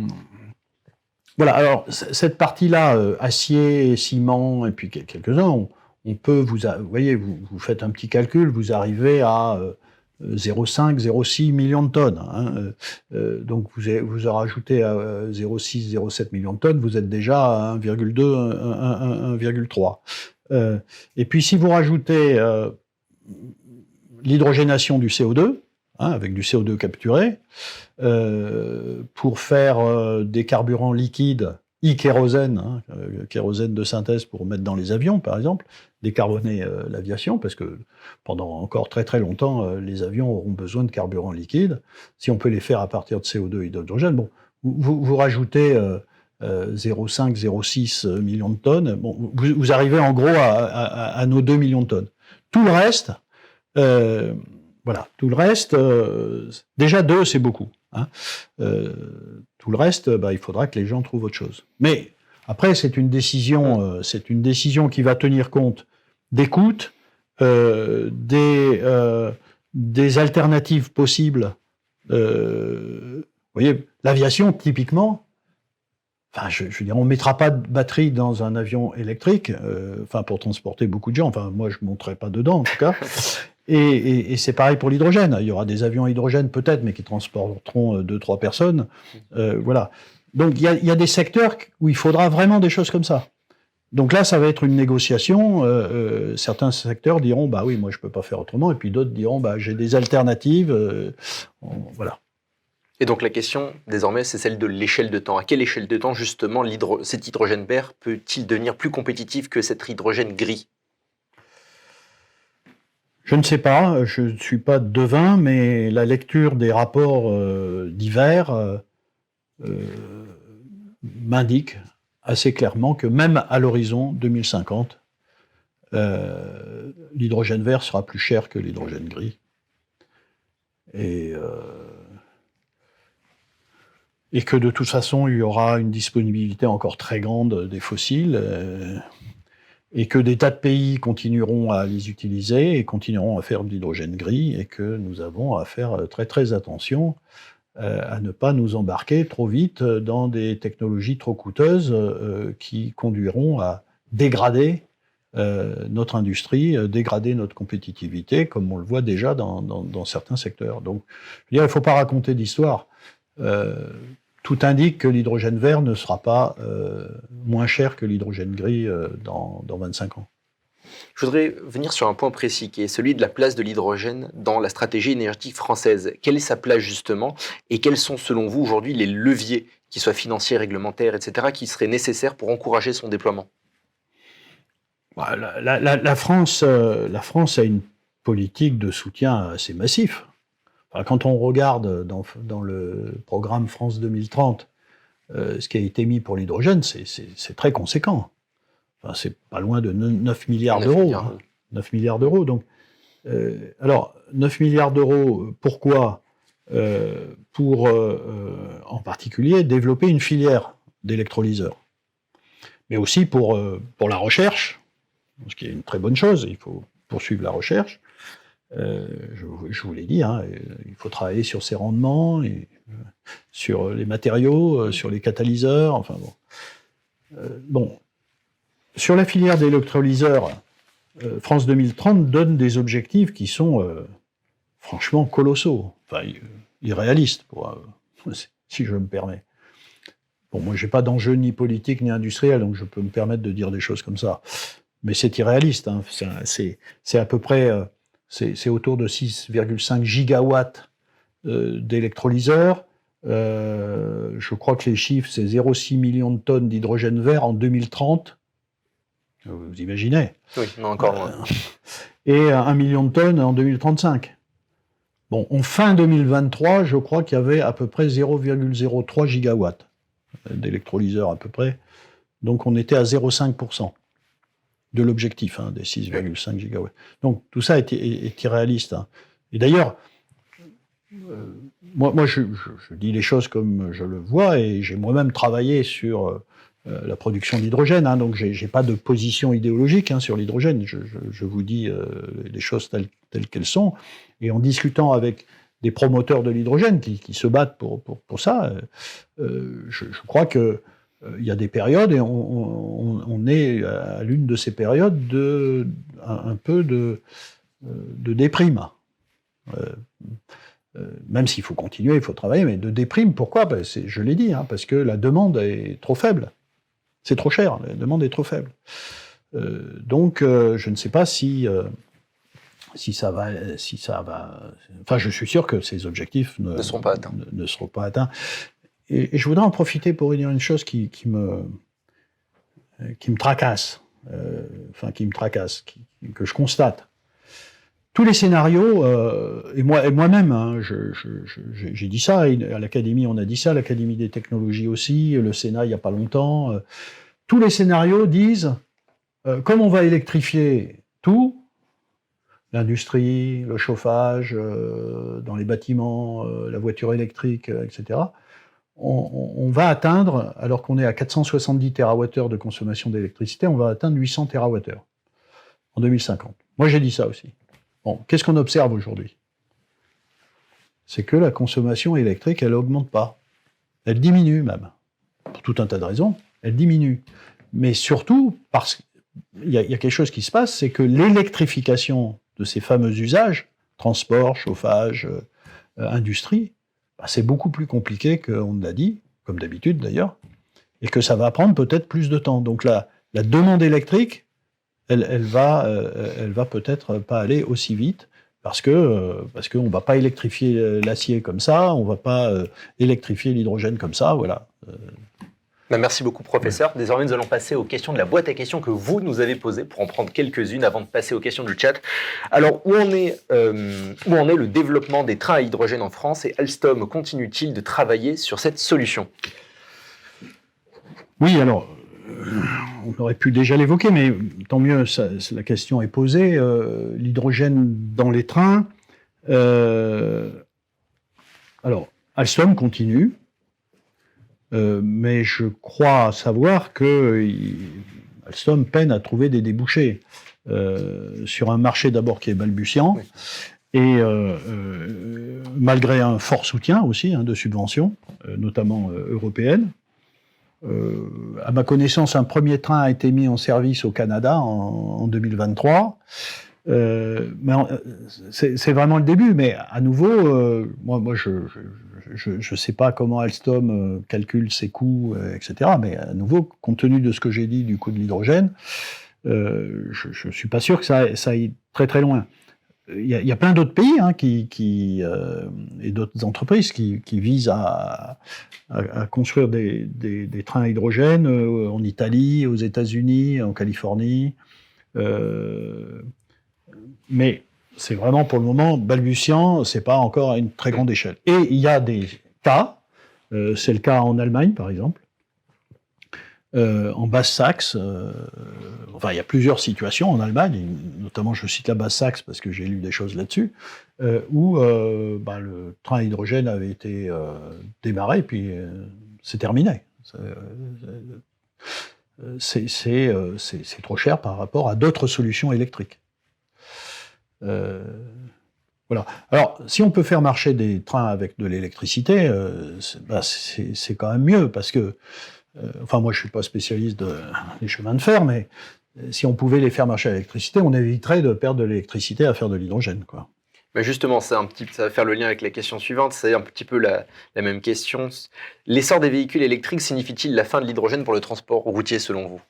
voilà. Alors cette partie-là, acier, ciment, et puis quelques-uns, on peut vous voyez, vous faites un petit calcul, vous arrivez à 0,5, 0,6 millions de tonnes. Hein. Donc vous rajoutez à 0,6, 0,7 millions de tonnes, vous êtes déjà à 1,2, 1,3. Et puis si vous rajoutez l'hydrogénation du CO2, hein, avec du CO2 capturé, pour faire des carburants liquides, e-kérosène, hein, kérosène de synthèse pour mettre dans les avions, par exemple, décarboner l'aviation, parce que pendant encore très très longtemps, les avions auront besoin de carburants liquides. Si on peut les faire à partir de CO2 et d'hydrogène, bon, vous rajoutez 0,5, 0,6 millions de tonnes, bon, vous arrivez en gros à nos 2 millions de tonnes. Tout le reste, voilà, tout le reste, déjà 2, c'est beaucoup. Hein. Tout le reste, il faudra que les gens trouvent autre chose. Mais après, c'est une décision qui va tenir compte des coûts, des alternatives possibles. Vous voyez, l'aviation, typiquement, enfin, je veux dire, on ne mettra pas de batterie dans un avion électrique, pour transporter beaucoup de gens. Enfin, moi, je ne monterai pas dedans, en tout cas. Et c'est pareil pour l'hydrogène. Il y aura des avions à hydrogène peut-être, mais qui transporteront 2-3 personnes. Voilà. Donc il y a des secteurs où il faudra vraiment des choses comme ça. Donc là, ça va être une négociation. Certains secteurs diront, bah oui, moi je peux pas faire autrement, et puis d'autres diront, bah j'ai des alternatives. Voilà. Et donc la question désormais, c'est celle de l'échelle de temps. À quelle échelle de temps justement cet hydrogène vert peut-il devenir plus compétitif que cet hydrogène gris ? Je ne sais pas, je ne suis pas devin, mais la lecture des rapports divers m'indique assez clairement que même à l'horizon 2050, l'hydrogène vert sera plus cher que l'hydrogène gris. Et que de toute façon, il y aura une disponibilité encore très grande des fossiles. Et que des tas de pays continueront à les utiliser et continueront à faire de l'hydrogène gris, et que nous avons à faire très très attention à ne pas nous embarquer trop vite dans des technologies trop coûteuses qui conduiront à dégrader notre industrie, dégrader notre compétitivité, comme on le voit déjà dans certains secteurs. Donc, je veux dire, il ne faut pas raconter d'histoire. Tout indique que l'hydrogène vert ne sera pas moins cher que l'hydrogène gris dans 25 ans. Je voudrais venir sur un point précis, qui est celui de la place de l'hydrogène dans la stratégie énergétique française. Quelle est sa place justement, et quels sont selon vous aujourd'hui les leviers, qu'ils soient financiers, réglementaires, etc., qui seraient nécessaires pour encourager son déploiement ? La France a une politique de soutien assez massif. Enfin, quand on regarde dans le programme France 2030 ce qui a été mis pour l'hydrogène, c'est très conséquent. Enfin, c'est pas loin de 9 milliards d'euros. 9 milliards d'euros. Donc, alors, 9 milliards d'euros, pourquoi ? Pour, en particulier, développer une filière d'électrolyseurs. Mais aussi pour la recherche, ce qui est une très bonne chose. Il faut poursuivre la recherche. Je vous l'ai dit, hein, il faut travailler sur ses rendements, sur les matériaux, sur les catalyseurs, enfin bon. Bon. Sur la filière d'électrolyseurs, France 2030 donne des objectifs qui sont franchement colossaux, enfin irréalistes, si je me permets. Bon, moi, j'ai pas d'enjeu ni politique ni industriel, donc je peux me permettre de dire des choses comme ça. Mais c'est irréaliste. Hein. C'est à peu près, c'est autour de 6,5 gigawatts d'électrolyseurs. Je crois que les chiffres, c'est 0,6 millions de tonnes d'hydrogène vert en 2030. Vous imaginez? Oui, non, encore moins. Et 1 million de tonnes en 2035. Bon, en fin 2023, je crois qu'il y avait à peu près 0,03 gigawatts d'électrolyseurs à peu près. Donc on était à 0,5% de l'objectif, hein, des 6,5 gigawatts. Donc tout ça est irréaliste. Hein. Et d'ailleurs, moi je dis les choses comme je le vois, et j'ai moi-même travaillé sur la production d'hydrogène, hein, donc j'ai pas de position idéologique hein, sur l'hydrogène. Je vous dis les choses telles qu'elles sont. Et en discutant avec des promoteurs de l'hydrogène qui se battent pour ça, je crois que il y a des périodes, et on est à l'une de ces périodes un peu de déprime. Même s'il faut continuer, il faut travailler, mais de déprime, pourquoi? Ben, je l'ai dit, hein, parce que la demande est trop faible. C'est trop cher, la demande est trop faible. Donc, je ne sais pas si ça va. Enfin, je suis sûr que ces objectifs ne seront pas atteints. Et je voudrais en profiter pour dire une chose qui me tracasse, que je constate. Tous les scénarios, et moi-même, hein, j'ai dit ça, et à l'Académie on a dit ça, l'Académie des technologies aussi, le Sénat il n'y a pas longtemps, tous les scénarios disent, comme on va électrifier tout, l'industrie, le chauffage, dans les bâtiments, la voiture électrique, etc., on va atteindre, alors qu'on est à 470 TWh de consommation d'électricité, on va atteindre 800 TWh en 2050. Moi, j'ai dit ça aussi. Bon, qu'est-ce qu'on observe aujourd'hui? C'est que la consommation électrique, elle n'augmente pas. Elle diminue même. Pour tout un tas de raisons, elle diminue. Mais surtout, parce qu'il y a quelque chose qui se passe, c'est que l'électrification de ces fameux usages, transport, chauffage, industrie, c'est beaucoup plus compliqué qu'on ne l'a dit, comme d'habitude d'ailleurs, et que ça va prendre peut-être plus de temps. Donc la demande électrique, elle va peut-être pas aller aussi vite, parce qu'on ne va pas électrifier l'acier comme ça, on ne va pas électrifier l'hydrogène comme ça, voilà. Merci beaucoup, professeur. Désormais, nous allons passer aux questions de la boîte à questions que vous nous avez posées, pour en prendre quelques-unes avant de passer aux questions du chat. Alors, où en est le développement des trains à hydrogène en France, et Alstom continue-t-il de travailler sur cette solution? Oui, alors, on aurait pu déjà l'évoquer, mais tant mieux, la question est posée. L'hydrogène dans les trains. Alors, Alstom continue. Mais je crois savoir que Alstom peine à trouver des débouchés sur un marché d'abord qui est balbutiant, oui. Et malgré un fort soutien aussi de subventions, notamment européennes. À ma connaissance, un premier train a été mis en service au Canada en 2023. Mais c'est vraiment le début, mais à nouveau, moi je sais pas comment Alstom calcule ses coûts, etc. Mais à nouveau, compte tenu de ce que j'ai dit du coût de l'hydrogène, je suis pas sûr que ça aille très très loin. Il y a plein d'autres pays et d'autres entreprises qui visent à construire des trains à hydrogène en Italie, aux États-Unis, en Californie. Mais c'est vraiment pour le moment balbutiant, c'est pas encore à une très grande échelle. Et il y a des cas, c'est le cas en Allemagne par exemple, en Basse-Saxe, enfin il y a plusieurs situations en Allemagne, notamment je cite la Basse-Saxe parce que j'ai lu des choses là-dessus, où le train à hydrogène avait été démarré, puis c'est terminé. C'est trop cher par rapport à d'autres solutions électriques. Voilà. Alors, si on peut faire marcher des trains avec de l'électricité, c'est quand même mieux, parce que, enfin, moi, je suis pas spécialiste des chemins de fer, mais si on pouvait les faire marcher à l'électricité, on éviterait de perdre de l'électricité à faire de l'hydrogène, quoi. Mais justement, ça va faire le lien avec la question suivante, c'est un petit peu la même question. L'essor des véhicules électriques signifie-t-il la fin de l'hydrogène pour le transport routier, selon vous?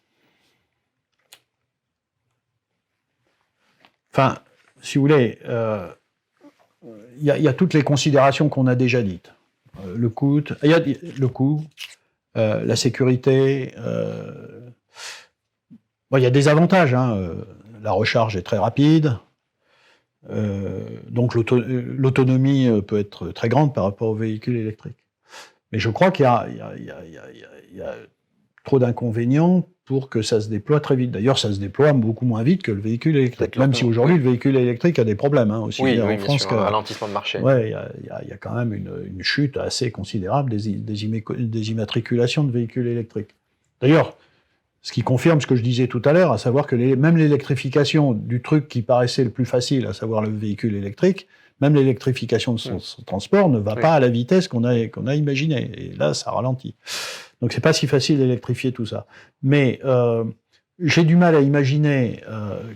Enfin, si vous voulez, il y a toutes les considérations qu'on a déjà dites. Le coût, la sécurité. Bon, il y a des avantages. La recharge est très rapide. Donc l'autonomie peut être très grande par rapport aux véhicules électriques. Mais je crois qu'il y a trop d'inconvénients pour que ça se déploie très vite. D'ailleurs, ça se déploie beaucoup moins vite que le véhicule électrique. Même si aujourd'hui, le véhicule électrique a des problèmes, aussi oui, bien oui, en France sûr, un ralentissement de marché. Ouais, il y a quand même une chute assez considérable des immatriculations de véhicules électriques. D'ailleurs, ce qui confirme ce que je disais tout à l'heure, à savoir que même l'électrification du truc qui paraissait le plus facile, à savoir le véhicule électrique, même l'électrification de son transport ne va pas à la vitesse qu'on a imaginé. Et là, ça ralentit. Donc c'est pas si facile d'électrifier tout ça. Mais j'ai du mal à imaginer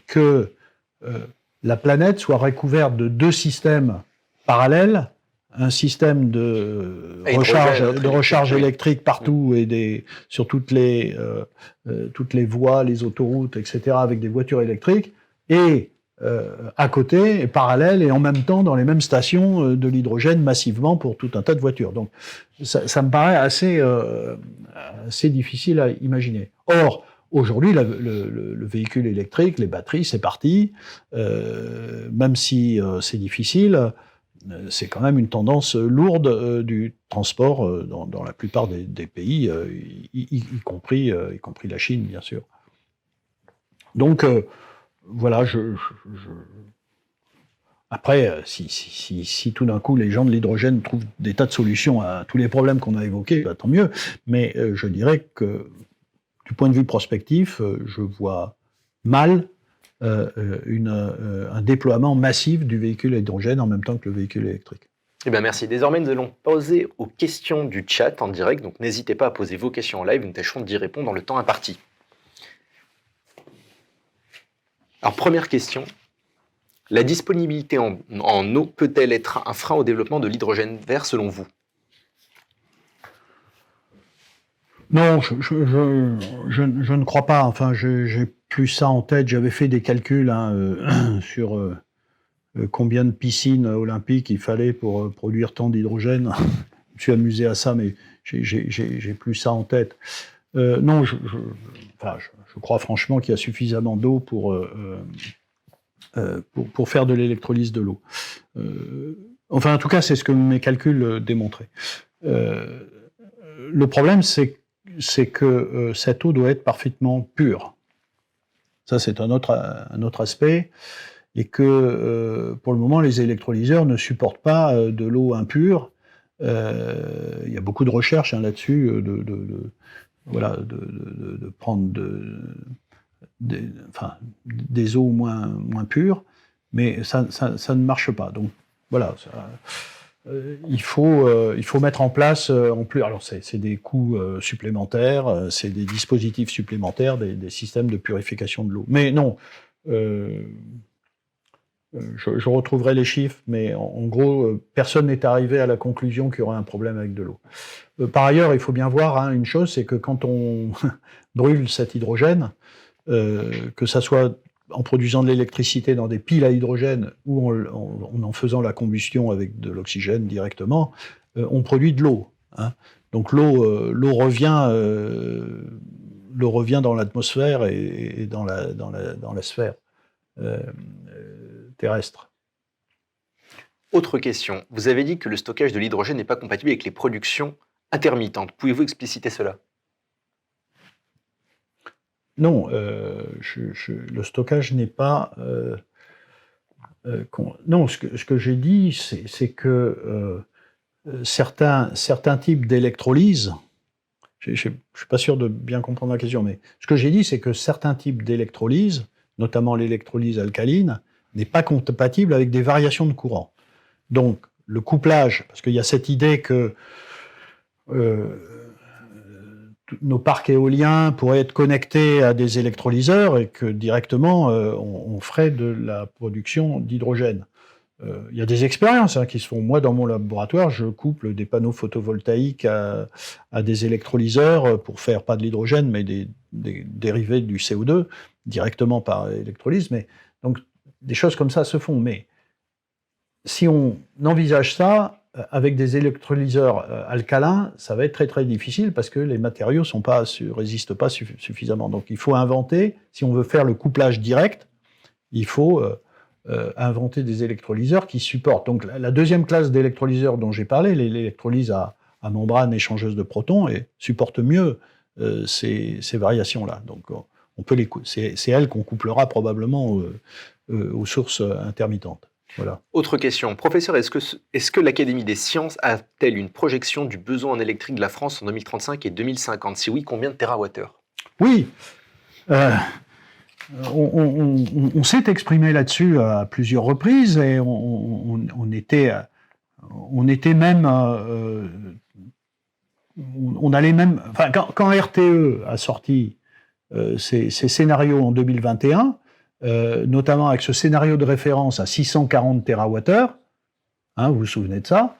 que la planète soit recouverte de deux systèmes parallèles, un système de recharge électrique partout et sur toutes les voies, les autoroutes, etc., avec des voitures électriques, et à côté, parallèle, et en même temps dans les mêmes stations de l'hydrogène massivement pour tout un tas de voitures. Donc ça me paraît assez difficile à imaginer. Or, aujourd'hui, le véhicule électrique, les batteries, c'est parti. Même si c'est difficile, c'est quand même une tendance lourde du transport dans la plupart des pays, y compris la Chine, bien sûr. Donc, voilà, après, si tout d'un coup les gens de l'hydrogène trouvent des tas de solutions à tous les problèmes qu'on a évoqués, tant mieux. Mais je dirais que, du point de vue prospectif, je vois mal un déploiement massif du véhicule à hydrogène en même temps que le véhicule électrique. Eh bien, merci. Désormais, nous allons poser aux questions du chat en direct, donc n'hésitez pas à poser vos questions en live, nous tâcherons d'y répondre dans le temps imparti. Alors, première question. La disponibilité en eau peut-elle être un frein au développement de l'hydrogène vert selon vous? Non, je ne crois pas. Enfin, j'ai plus ça en tête. J'avais fait des calculs sur combien de piscines olympiques il fallait pour produire tant d'hydrogène. Je me suis amusé à ça, mais j'ai plus ça en tête. Non, je crois franchement qu'il y a suffisamment d'eau pour faire de l'électrolyse de l'eau. Enfin, en tout cas, c'est ce que mes calculs démontraient. Le problème, c'est que cette eau doit être parfaitement pure. Ça, c'est un autre aspect. Et que, pour le moment, les électrolyseurs ne supportent pas de l'eau impure. Il y a beaucoup de recherches là-dessus, de prendre des eaux moins pures, mais ça ne marche pas. Donc, voilà, il faut mettre en place, en plus, alors c'est des coûts supplémentaires, c'est des dispositifs supplémentaires, des systèmes de purification de l'eau. Mais non, je retrouverai les chiffres, mais en gros, personne n'est arrivé à la conclusion qu'il y aurait un problème avec de l'eau. Par ailleurs, il faut bien voir une chose, c'est que quand on brûle cet hydrogène, que ça soit en produisant de l'électricité dans des piles à hydrogène ou en faisant la combustion avec de l'oxygène directement, on produit de l'eau. Donc l'eau revient dans l'atmosphère et dans la sphère terrestre. Autre question. Vous avez dit que le stockage de l'hydrogène n'est pas compatible avec les productions intermittentes. Pouvez-vous expliciter cela? Non, le stockage n'est pas... non, ce que j'ai dit, c'est que certains types d'électrolyse, je ne suis pas sûr de bien comprendre la question, mais ce que j'ai dit, c'est que certains types d'électrolyse, notamment l'électrolyse alcaline, n'est pas compatible avec des variations de courant. Donc, le couplage, parce qu'il y a cette idée que nos parcs éoliens pourraient être connectés à des électrolyseurs et que directement, on ferait de la production d'hydrogène. Il y a des expériences qui se font. Moi, dans mon laboratoire, je couple des panneaux photovoltaïques à des électrolyseurs pour faire pas de l'hydrogène, mais des dérivés du CO2 directement par électrolyse. Mais donc, des choses comme ça se font. Mais si on envisage ça avec des électrolyseurs alcalins, ça va être très très difficile parce que les matériaux résistent pas suffisamment. Donc, il faut inventer. Si on veut faire le couplage direct, il faut inventer des électrolyseurs qui supportent. Donc la deuxième classe d'électrolyseurs dont j'ai parlé, l'électrolyse à membrane échangeuse de protons, supporte mieux ces variations-là. Donc c'est elles qu'on couplera probablement aux sources intermittentes. Voilà. Autre question. Professeur, est-ce que l'Académie des sciences a-t-elle une projection du besoin en électrique de la France en 2035 et 2050 ? Si oui, combien de térawattheures ? Oui. On s'est exprimé là-dessus à plusieurs reprises et on était même, on allait même, enfin quand RTE a sorti ces scénarios en 2021, notamment avec ce scénario de référence à 640 TWh, vous vous souvenez de ça?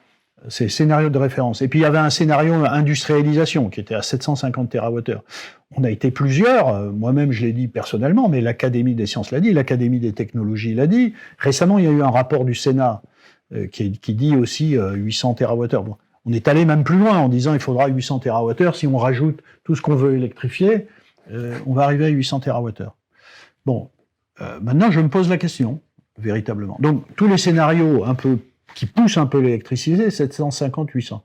C'est scénario de référence. Et puis il y avait un scénario industrialisation qui était à 750 TWh. On a été plusieurs, moi-même je l'ai dit personnellement, mais l'Académie des sciences l'a dit, l'Académie des technologies l'a dit. Récemment, il y a eu un rapport du Sénat qui dit aussi 800 TWh. Bon, on est allé même plus loin en disant il faudra 800 TWh. Si on rajoute tout ce qu'on veut électrifier, on va arriver à 800 TWh. Bon, maintenant je me pose la question, véritablement. Donc tous les scénarios un peu qui pousse un peu l'électricité, 750-800.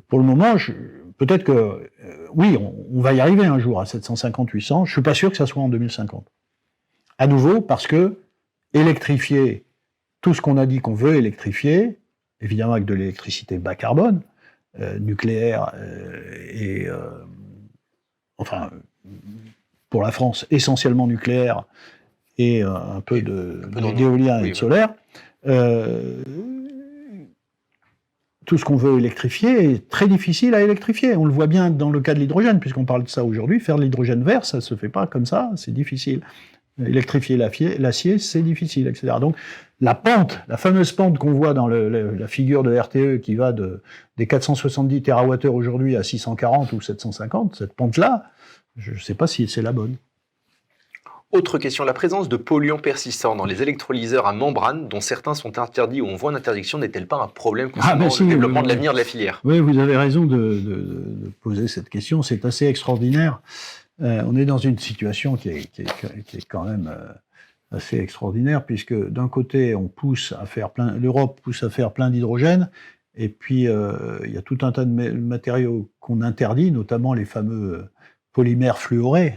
Pour le moment, peut-être que, oui, on va y arriver un jour à 750-800, je suis pas sûr que ça soit en 2050. À nouveau, parce que électrifier tout ce qu'on a dit qu'on veut électrifier, évidemment avec de l'électricité bas carbone, nucléaire enfin, pour la France, essentiellement nucléaire et un peu d'éolien et de solaire, tout ce qu'on veut électrifier est très difficile à électrifier. On le voit bien dans le cas de l'hydrogène, puisqu'on parle de ça aujourd'hui. Faire de l'hydrogène vert, ça ne se fait pas comme ça, c'est difficile. Électrifier l'acier, c'est difficile, etc. Donc la fameuse pente qu'on voit dans la figure de RTE qui va des 470 TWh aujourd'hui à 640 ou 750, cette pente-là, je ne sais pas si c'est la bonne. Autre question, la présence de polluants persistants dans les électrolyseurs à membrane, dont certains sont interdits ou en voie d'interdiction, n'est-elle pas un problème concernant le développement de l'avenir de la filière ? Oui, vous avez raison de poser cette question, c'est assez extraordinaire. On est dans une situation qui est quand même assez extraordinaire, puisque d'un côté, l'Europe pousse à faire plein d'hydrogène, et puis il y a tout un tas de matériaux qu'on interdit, notamment les fameux polymères fluorés,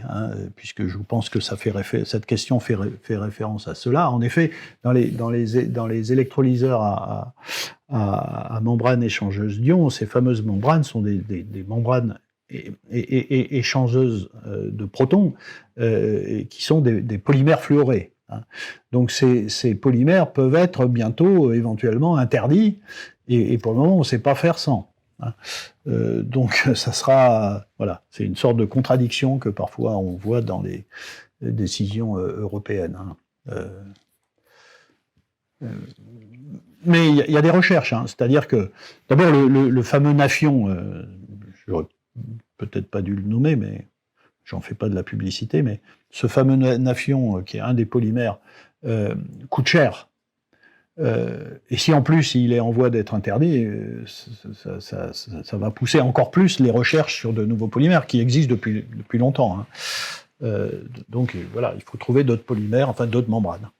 puisque je pense que cette question fait référence à cela. En effet, dans les électrolyseurs à membrane échangeuse d'ions, ces fameuses membranes sont des membranes échangeuses de protons qui sont des polymères fluorés. Donc ces polymères peuvent être bientôt éventuellement interdits, et pour le moment on ne sait pas faire sans. Donc ça sera, voilà, c'est une sorte de contradiction que parfois on voit dans les décisions européennes. Mais il y a des recherches, c'est-à-dire que d'abord le fameux Nafion, j'aurais peut-être pas dû le nommer, mais j'en fais pas de la publicité, mais ce fameux Nafion qui est un des polymères coûte cher. Et si en plus il est en voie d'être interdit, ça va pousser encore plus les recherches sur de nouveaux polymères qui existent depuis longtemps. Donc voilà, il faut trouver d'autres polymères, enfin d'autres membranes.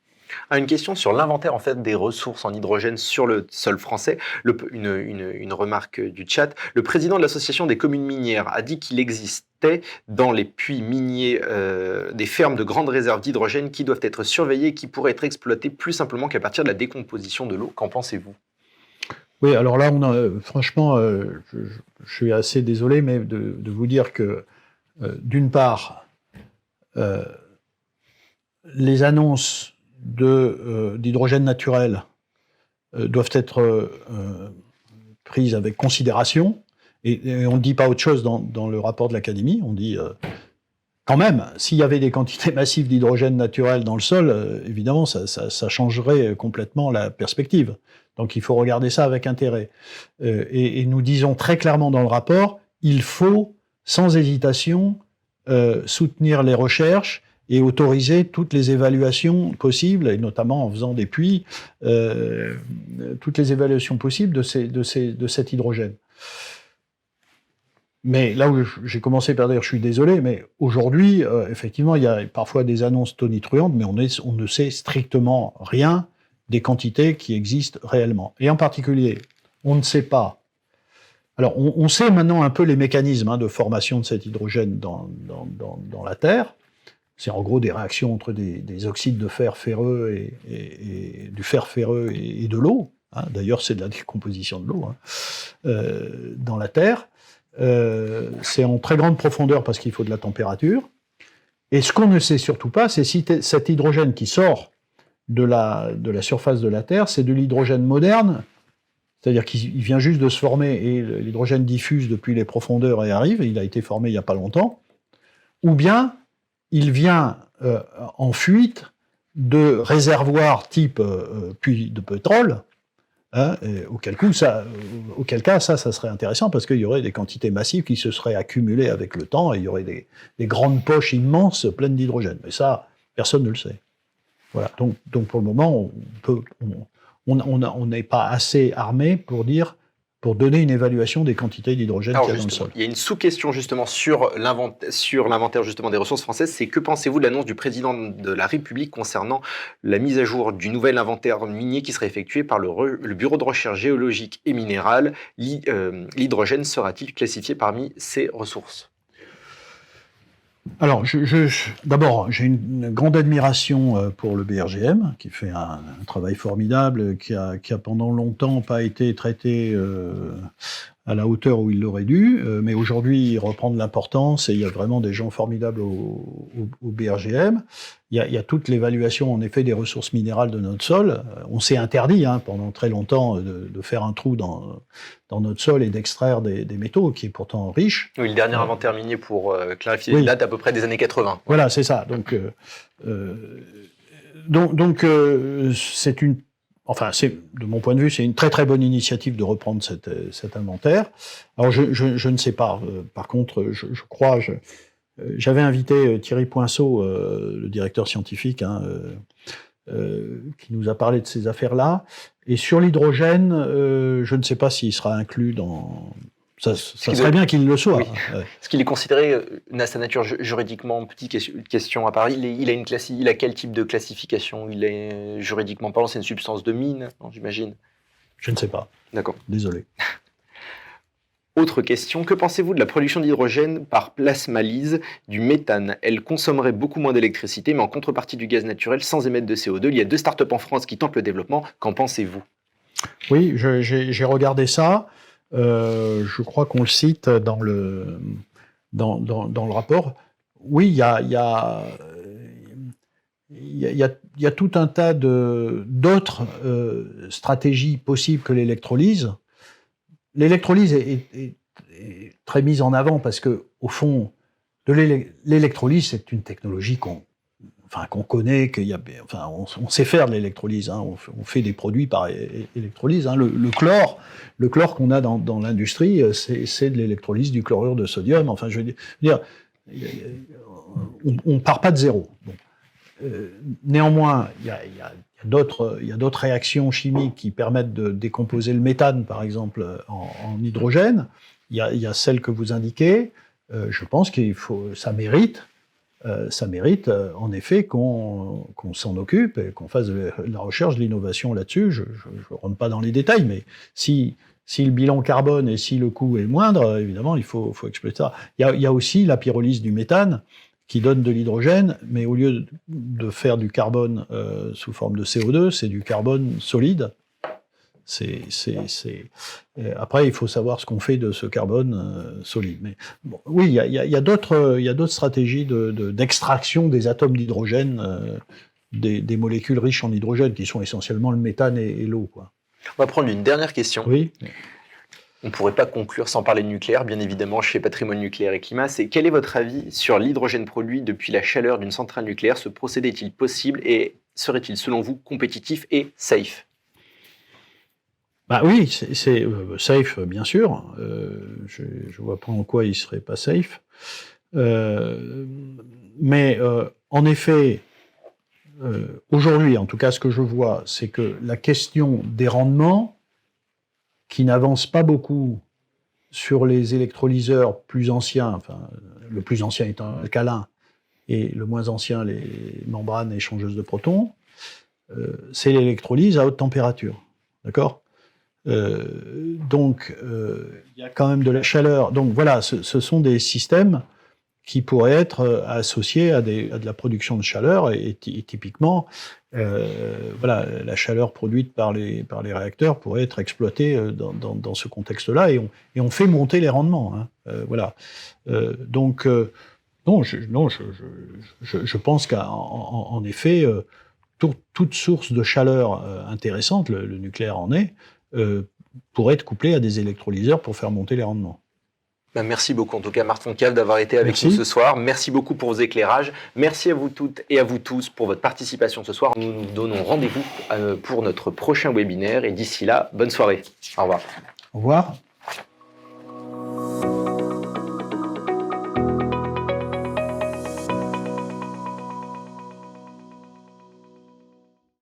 Une question sur l'inventaire en fait des ressources en hydrogène sur le sol français. Une remarque du chat. Le président de l'association des communes minières a dit qu'il existait dans les puits miniers des fermes de grandes réserves d'hydrogène qui doivent être surveillées et qui pourraient être exploitées plus simplement qu'à partir de la décomposition de l'eau. Qu'en pensez-vous ? Oui, alors là, franchement, je suis assez désolé, mais de vous dire que d'une part, les annonces d'hydrogène naturel doivent être prises avec considération, et on ne dit pas autre chose dans le rapport de l'Académie, on dit quand même, s'il y avait des quantités massives d'hydrogène naturel dans le sol, évidemment, ça changerait complètement la perspective. Donc il faut regarder ça avec intérêt. Et nous disons très clairement dans le rapport, il faut, sans hésitation, soutenir les recherches et autoriser toutes les évaluations possibles, et notamment en faisant des puits, toutes les évaluations possibles de cet hydrogène. Mais là où j'ai commencé par dire, je suis désolé, mais aujourd'hui, effectivement, il y a parfois des annonces tonitruantes, mais on ne sait strictement rien des quantités qui existent réellement. Et en particulier, on ne sait pas. Alors, on sait maintenant un peu les mécanismes de formation de cet hydrogène dans la Terre. C'est en gros des réactions entre des oxydes de fer ferreux et du fer ferreux et de l'eau. D'ailleurs, c'est de la décomposition de l'eau dans la Terre. C'est en très grande profondeur parce qu'il faut de la température. Et ce qu'on ne sait surtout pas, c'est si cet hydrogène qui sort de la surface de la Terre, c'est de l'hydrogène moderne, c'est-à-dire qu'il vient juste de se former et l'hydrogène diffuse depuis les profondeurs et arrive, et il a été formé il n'y a pas longtemps, ou bien il vient en fuite de réservoirs type puits de pétrole, auquel cas ça serait intéressant parce qu'il y aurait des quantités massives qui se seraient accumulées avec le temps et il y aurait des grandes poches immenses pleines d'hydrogène. Mais ça, personne ne le sait. Voilà. Donc pour le moment, on n'est pas assez armé pour donner une évaluation des quantités d'hydrogène qu'il y a dans le sol. Il y a une sous-question justement sur l'inventaire justement des ressources françaises, c'est que pensez-vous de l'annonce du président de la République concernant la mise à jour du nouvel inventaire minier qui serait effectué par le Bureau de recherche géologique et minérale? L'hydrogène sera-t-il classifié parmi ces ressources? Alors, d'abord, j'ai une grande admiration pour le BRGM, qui fait un travail formidable, qui a pendant longtemps pas été traité à la hauteur où il l'aurait dû, mais aujourd'hui, il reprend de l'importance et il y a vraiment des gens formidables au BRGM. Il y a toute l'évaluation, en effet, des ressources minérales de notre sol. On s'est interdit pendant très longtemps de faire un trou dans notre sol et d'extraire des métaux, qui est pourtant riche. Oui, le dernier inventaire minier, pour clarifier, date à peu près des années 80. Voilà, c'est ça. Donc c'est une... Enfin, de mon point de vue, c'est une très très bonne initiative de reprendre cet inventaire. Alors, je ne sais pas. Par contre, je crois... J'avais invité Thierry Poinceau, le directeur scientifique, qui nous a parlé de ces affaires-là. Et sur l'hydrogène, je ne sais pas s'il sera inclus dans... Ça serait bien qu'il le soit. Oui. Est-ce qu'il est considéré, à sa nature juridiquement, petite question à Paris, il a quel type de classification? Il est juridiquement parlant, c'est une substance de mine, j'imagine? Je ne sais pas. D'accord. Désolé. Autre question, que pensez-vous de la production d'hydrogène par plasmalyse du méthane? Elle consommerait beaucoup moins d'électricité, mais en contrepartie du gaz naturel, sans émettre de CO2. Il y a 2 startups en France qui tentent le développement. Qu'en pensez-vous? Oui, j'ai regardé ça. Je crois qu'on le cite dans le rapport. Oui, il y a tout un tas d'autres stratégies possibles que l'électrolyse. L'électrolyse est très mise en avant parce que, au fond, l'électrolyse, c'est une technologie qu'on connaît, on sait faire de l'électrolyse. On fait des produits par électrolyse. Le chlore qu'on a dans l'industrie, c'est de l'électrolyse du chlorure de sodium. Enfin, je veux dire, on part pas de zéro. Bon. Néanmoins, il y a d'autres réactions chimiques qui permettent de décomposer le méthane, par exemple, en hydrogène. Il y a celle que vous indiquez. Je pense ça mérite en effet qu'on s'en occupe et qu'on fasse de la recherche, de l'innovation là-dessus. Je ne rentre pas dans les détails, mais si le bilan carbone et si le coût est moindre, évidemment, il faut exploiter ça. Il y a aussi la pyrolyse du méthane, qui donne de l'hydrogène, mais au lieu de faire du carbone sous forme de CO2, c'est du carbone solide. Après, il faut savoir ce qu'on fait de ce carbone solide. Mais bon, oui, il y a d'autres stratégies d'extraction des atomes d'hydrogène des molécules riches en hydrogène, qui sont essentiellement le méthane et l'eau, quoi. On va prendre une dernière question. Oui. On ne pourrait pas conclure sans parler de nucléaire, bien évidemment, chez Patrimoine Nucléaire et Climat. C'est quel est votre avis sur l'hydrogène produit depuis la chaleur d'une centrale nucléaire? Ce procédé est-il possible et serait-il, selon vous, compétitif et safe? Bah oui, c'est safe, bien sûr. Je ne vois pas en quoi il ne serait pas safe. Mais en effet, aujourd'hui, en tout cas, ce que je vois, c'est que la question des rendements, qui n'avance pas beaucoup sur les électrolyseurs plus anciens, enfin, le plus ancien étant alcalin, et le moins ancien, les membranes échangeuses de protons, c'est l'électrolyse à haute température. D'accord ? Donc, il y a quand même de la chaleur. Donc voilà, ce sont des systèmes qui pourraient être associés à de la production de chaleur, et typiquement, voilà, la chaleur produite par les réacteurs pourrait être exploitée dans ce contexte-là, et on fait monter les rendements. Hein, voilà. Donc, non, je pense qu'en effet, toute source de chaleur intéressante, le nucléaire en est, pourrait être couplée à des électrolyseurs pour faire monter les rendements. Merci beaucoup, en tout cas, Marc Foncalve, d'avoir été avec nous ce soir. Merci beaucoup pour vos éclairages. Merci à vous toutes et à vous tous pour votre participation ce soir. Nous nous donnons rendez-vous pour notre prochain webinaire. Et d'ici là, bonne soirée. Au revoir. Au revoir.